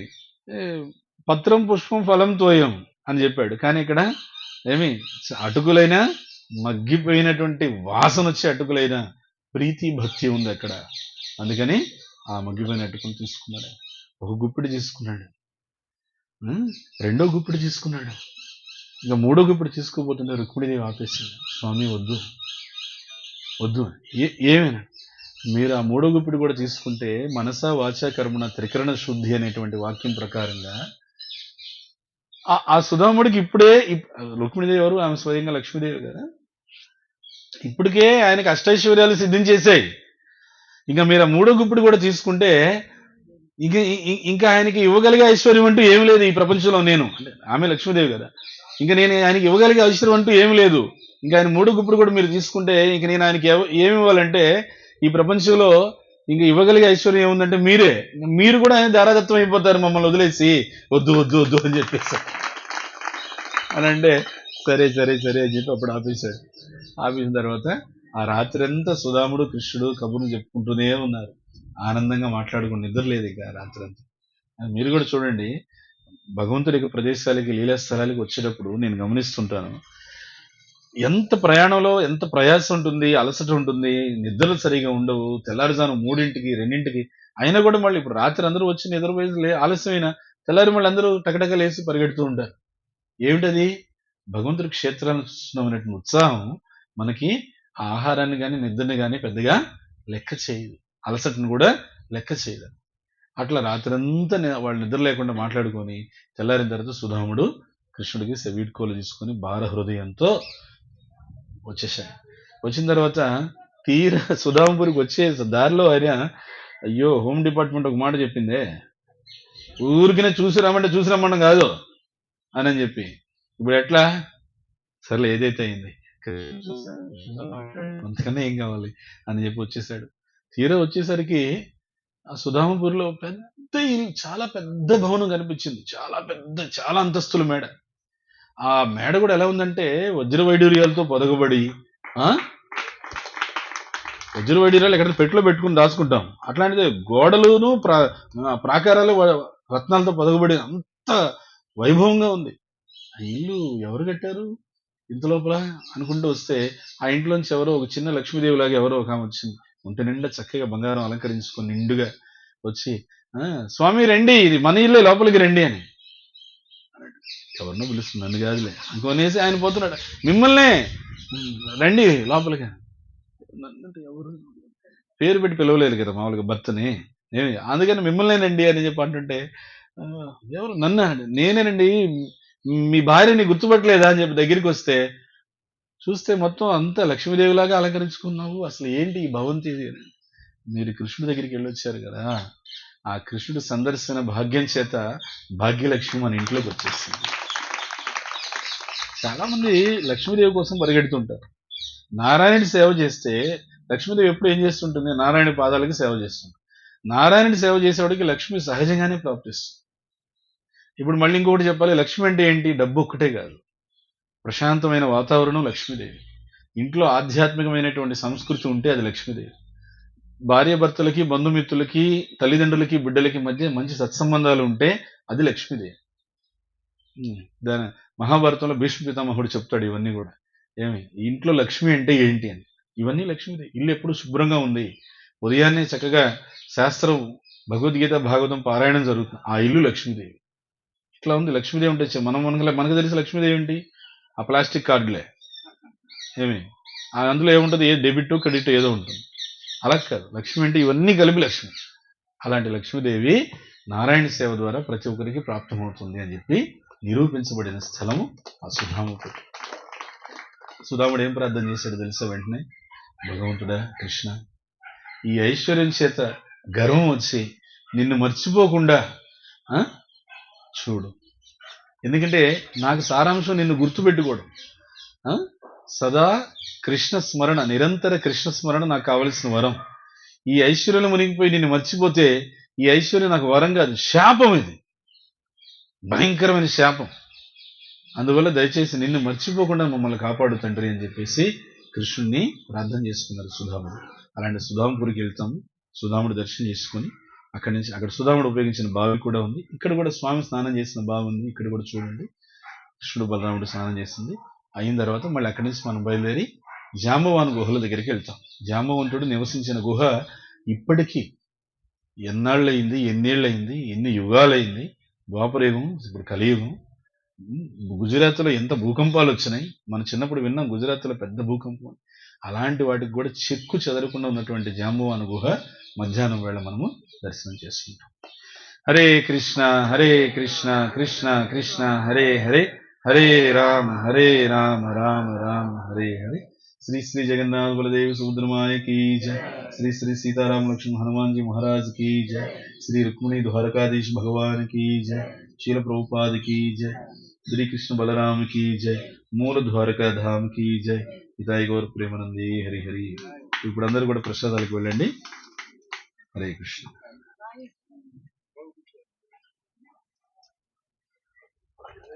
పత్రం పుష్పం ఫలం తోయం అని చెప్పాడు. కానీ ఇక్కడ ఏమి అటుకులైనా మగ్గిపోయినటువంటి వాసన వచ్చే అటుకులైనా ప్రీతి భక్తి ఉంది అక్కడ. అందుకని ఆ మగ్గిపోయిన అటుకులు తీసుకున్నాడు. ఒక గుప్పిడి తీసుకున్నాడు, రెండో గుప్పిడి తీసుకున్నాడు, ఇంకా మూడో గుప్పిడి తీసుకోబోతుంటే రుక్మిణీదేవి ఆపేసింది. స్వామి వద్దు వద్దు, ఏమైనా మీరు ఆ మూడో గుప్పిడి కూడా తీసుకుంటే మనసా వాచా కర్మణ త్రికరణ శుద్ధి అనేటువంటి వాక్యం ప్రకారంగా ఆ సుధాముడికి ఇప్పుడే, రుక్మిణీదేవి ఎవరు? ఆమె స్వయంగా లక్ష్మీదేవి కదా. ఇప్పటికే ఆయనకి అష్టైశ్వర్యాలు సిద్ధించేసాయి. ఇంకా మీరు ఆ మూడో గుప్పిడి కూడా తీసుకుంటే ఇంకా ఆయనకి ఇవ్వగలిగే ఐశ్వర్యం అంటూ ఏమి లేదు ఈ ప్రపంచంలో. నేను అంటే ఆమె లక్ష్మీదేవి కదా, ఇంకా నేను ఆయనకి ఇవ్వగలిగే ఐశ్వర్యం అంటూ ఏమి లేదు. ఇంకా ఆయన మూడో గుప్పిడి కూడా మీరు తీసుకుంటే ఇంక నేను ఆయనకి ఏమి ఇవ్వాలంటే ఈ ప్రపంచంలో ఇంకా ఇవ్వగలిగే ఐశ్వర్యం ఏముందంటే మీరే. మీరు కూడా ఆయన దారాదత్వం అయిపోతారు మమ్మల్ని వదిలేసి. వద్దు వద్దు వద్దు అని చెప్పేశారు. అని అంటే సరే సరే సరే అని చెప్పి అప్పుడు ఆపేశాడు. ఆపేసిన తర్వాత ఆ రాత్రి అంతా సుధాముడు కృష్ణుడు కబుర్లు చెప్పుకుంటూనే ఉన్నారు, ఆనందంగా మాట్లాడుకుని నిద్రలేదు ఇక రాత్రి అంతా. మీరు కూడా చూడండి, భగవంతుడి యొక్క ప్రదేశాలకి లీలా స్థలాలకి వచ్చేటప్పుడు నేను గమనిస్తుంటాను, ఎంత ప్రయాణంలో ఎంత ప్రయాసం ఉంటుంది, అలసట ఉంటుంది, నిద్రలు సరిగా ఉండవు, తెల్లారుజాను 3ంటికి 2ంటికి అయినా కూడా మళ్ళీ ఇప్పుడు రాత్రి అందరూ వచ్చి నిద్రపోయి ఆలస్యమైన తెల్లారి మళ్ళీ అందరూ టకటక లేసి పరిగెడుతూ ఉంటారు. ఏమిటది? భగవంతుడి క్షేత్రాలను చూస్తున్నాం అనేటువంటి ఉత్సాహం మనకి ఆహారాన్ని కానీ నిద్రని కానీ పెద్దగా లెక్క చేయదు, అలసటను కూడా లెక్క చేయదు. అట్లా రాత్రంతా వాళ్ళు నిద్ర లేకుండా మాట్లాడుకొని తెల్లారిన తర్వాత సుధాముడు కృష్ణుడికి సెవీడ్కోలు తీసుకొని భార హృదయంతో వచ్చేసాడు. వచ్చిన తర్వాత తీరా సుధాంపురికి వచ్చే దారిలో ఆయన, అయ్యో హోమ్ డిపార్ట్మెంట్ ఒక మాట చెప్పిందే, ఊరికినే చూసి రమ్మడం కాదు అని చెప్పి, ఇప్పుడు ఎట్లా? సర్లే ఏదైతే అయింది, అంతకన్నా ఏం కావాలి అని చెప్పి వచ్చేసాడు. తీరా వచ్చేసరికి ఆ సుధామపూర్లో పెద్ద ఇల్లు, చాలా పెద్ద భవనం కనిపించింది, చాలా పెద్ద, చాలా అంతస్తుల మేడ. ఆ మేడ కూడా ఎలా ఉందంటే వజ్ర వైడూర్యాలతో పొదగబడి, వజ్ర వైడూర్యాలు ఎక్కడ పెట్టిలో పెట్టుకుని దాచుకుంటాం, అట్లాంటిది గోడలును ప్రాకారాలు రత్నాలతో పొదగబడి అంత వైభవంగా ఉంది. ఆ ఇల్లు ఎవరు కట్టారు ఇంత లోపల అనుకుంటూ వస్తే ఆ ఇంట్లోంచి ఎవరో ఒక చిన్న లక్ష్మీదేవి లాగా ఎవరో ఒక ఆమె వచ్చింది. ఒంటి నిండా చక్కగా బంగారం అలంకరించుకొని నిండుగా వచ్చి, స్వామి రండి, ఇది మన ఇల్లే, లోపలికి రండి అని. ఎవరినో పిలుస్తుంది, నన్ను కాదులే అనుకోనేసి ఆయన పోతున్నాడు. మిమ్మల్నే రండి లోపలికి. ఎవరు పేరు పెట్టి పిలవలేదు కదా మామూలుగా భర్తని, అందుకని మిమ్మల్నే రండి అని చెప్పి అంటుంటే, ఎవరు? నన్ను? నేనేనండి, మీ భార్యని గుర్తుపట్టలేదా అని చెప్పి దగ్గరికి వస్తే చూస్తే మొత్తం అంతా లక్ష్మీదేవిలాగా అలంకరించుకున్నావు, అసలు ఏంటి ఈ భవంతి? మీరు కృష్ణుడి దగ్గరికి వెళ్ళొచ్చారు కదా, ఆ కృష్ణుడి సందర్శన భాగ్యం చేత భాగ్యలక్ష్మి మన ఇంట్లోకి వచ్చేసింది. చాలా మంది లక్ష్మీదేవి కోసం పరిగెడుతుంటారు. నారాయణుడి సేవ చేస్తే లక్ష్మీదేవి ఎప్పుడు ఏం చేస్తుంటుంది? నారాయణ పాదాలకి సేవ చేస్తుంది. నారాయణుడి సేవ చేసేవాడికి లక్ష్మి సహజంగానే ప్రాప్తిస్తుంది. ఇప్పుడు మళ్ళీ ఇంకొకటి చెప్పాలి, లక్ష్మి అంటే ఏంటి? డబ్బు ఒక్కటే కాదు, ప్రశాంతమైన వాతావరణం లక్ష్మీదేవి. ఇంట్లో ఆధ్యాత్మికమైనటువంటి సంస్కృతి ఉంటే అది లక్ష్మీదేవి. భార్యాభర్తలకి, బంధుమిత్రులకి, తల్లిదండ్రులకి, బిడ్డలకి మధ్య మంచి సత్సంబంధాలు ఉంటే అది లక్ష్మీదేవి. దాని మహాభారతంలో భీష్మ పితామహుడు చెప్తాడు ఇవన్నీ కూడా. ఏమి ఇంట్లో లక్ష్మి అంటే ఏంటి అని. ఇవన్నీ లక్ష్మీదేవి. ఇల్లు ఎప్పుడు శుభ్రంగా ఉంది, ఉదయాన్నే చక్కగా శాస్త్రం, భగవద్గీత, భాగవతం పారాయణం జరుగుతుంది, ఆ ఇల్లు లక్ష్మీదేవి. ఇట్లా ఉంది. లక్ష్మీదేవి ఉంటే మనకు తెలిసి లక్ష్మీదేవి ఏంటి? ఆ ప్లాస్టిక్ కార్డులే. ఏమి అందులో ఏముంటుంది? ఏ డెబిట్ క్రెడిట్ ఏదో ఉంటుంది. అలా కాదు, లక్ష్మి అంటే ఇవన్నీ కలిపి లక్ష్మి. అలాంటి లక్ష్మీదేవి నారాయణ సేవ ద్వారా ప్రతి ఒక్కరికి ప్రాప్తమవుతుంది అని చెప్పి నిరూపించబడిన స్థలము ఆ సుధాముడు. సుధాముడు ఏం ప్రార్థన చేశాడు తెలుసా? వెంటనే, భగవంతుడా కృష్ణ, ఈ ఐశ్వర్యం చేత గర్వం వచ్చి నిన్ను మర్చిపోకుండా చూడు. ఎందుకంటే నాకు సారాంశం నిన్ను గుర్తుపెట్టుకోవడం. సదా కృష్ణ స్మరణ, నిరంతర కృష్ణ స్మరణ నాకు కావలసిన వరం. ఈ ఐశ్వర్యం మునిగిపోయి నిన్ను మర్చిపోతే ఈ ఐశ్వర్యం నాకు వరం కాదు, శాపం. ఇది భయంకరమైన శాపం. అందువల్ల దయచేసి నిన్ను మర్చిపోకుండా మమ్మల్ని కాపాడు తండ్రి అని చెప్పేసి కృష్ణుడిని ప్రార్థన చేసుకున్నారు సుధాముడు. అలాంటి సుధాముడికి వెళ్తాము. సుధాముడు దర్శనం చేసుకుని అక్కడి నుంచి, అక్కడ సుధాముడు ఉపయోగించిన బావి కూడా ఉంది. ఇక్కడ కూడా స్వామి స్నానం చేసిన బావి ఉంది. ఇక్కడ కూడా చూడండి, కృష్ణుడు బలరాముడు స్నానం చేసింది. అయిన తర్వాత మళ్ళీ అక్కడి నుంచి మనం బయలుదేరి జాంబవాన్ గుహల దగ్గరికి వెళ్తాం. జాంబవంతుడు నివసించిన గుహ ఇప్పటికీ ఎన్నాళ్ళయింది, ఎన్నేళ్ళయింది, ఎన్ని యుగాలైంది. ద్వాపరయుగం, ఇప్పుడు కలియుగం. గుజరాత్లో ఎంత భూకంపాలు వచ్చినాయి. మన చిన్నప్పుడు విన్నాం గుజరాత్లో పెద్ద భూకంపం. అలాంటి వాటికి కూడా చెక్కు చెదరకుండా ఉన్నటువంటి జాంబవాన్ గుహ మధ్యాహ్నం వేళ మనము దర్శనం చేసుకుంటాం. హరే కృష్ణ హరే కృష్ణ కృష్ణ కృష్ణ హరే హరే, హరే రామ రామ రామ హరే హరే. श्री श्री जगन्नाथ बलदेव सुभद्रमाय की जय. श्री श्री सीताराम लक्ष्मण हनुमान जी महाराज की जय. श्री रुक्मिणी द्वारकाधीश भगवान की जय. शील प्रभुपाद की जय. श्री कृष्ण बलराम की जय. मूल द्वारका धाम की जय. हिताय गौर प्रेमानंदी हरि हरि. ఇప్పుడు అందరూ కూడా ప్రసాదాలకు వెళ్ళండి. హరే కృష్ణ.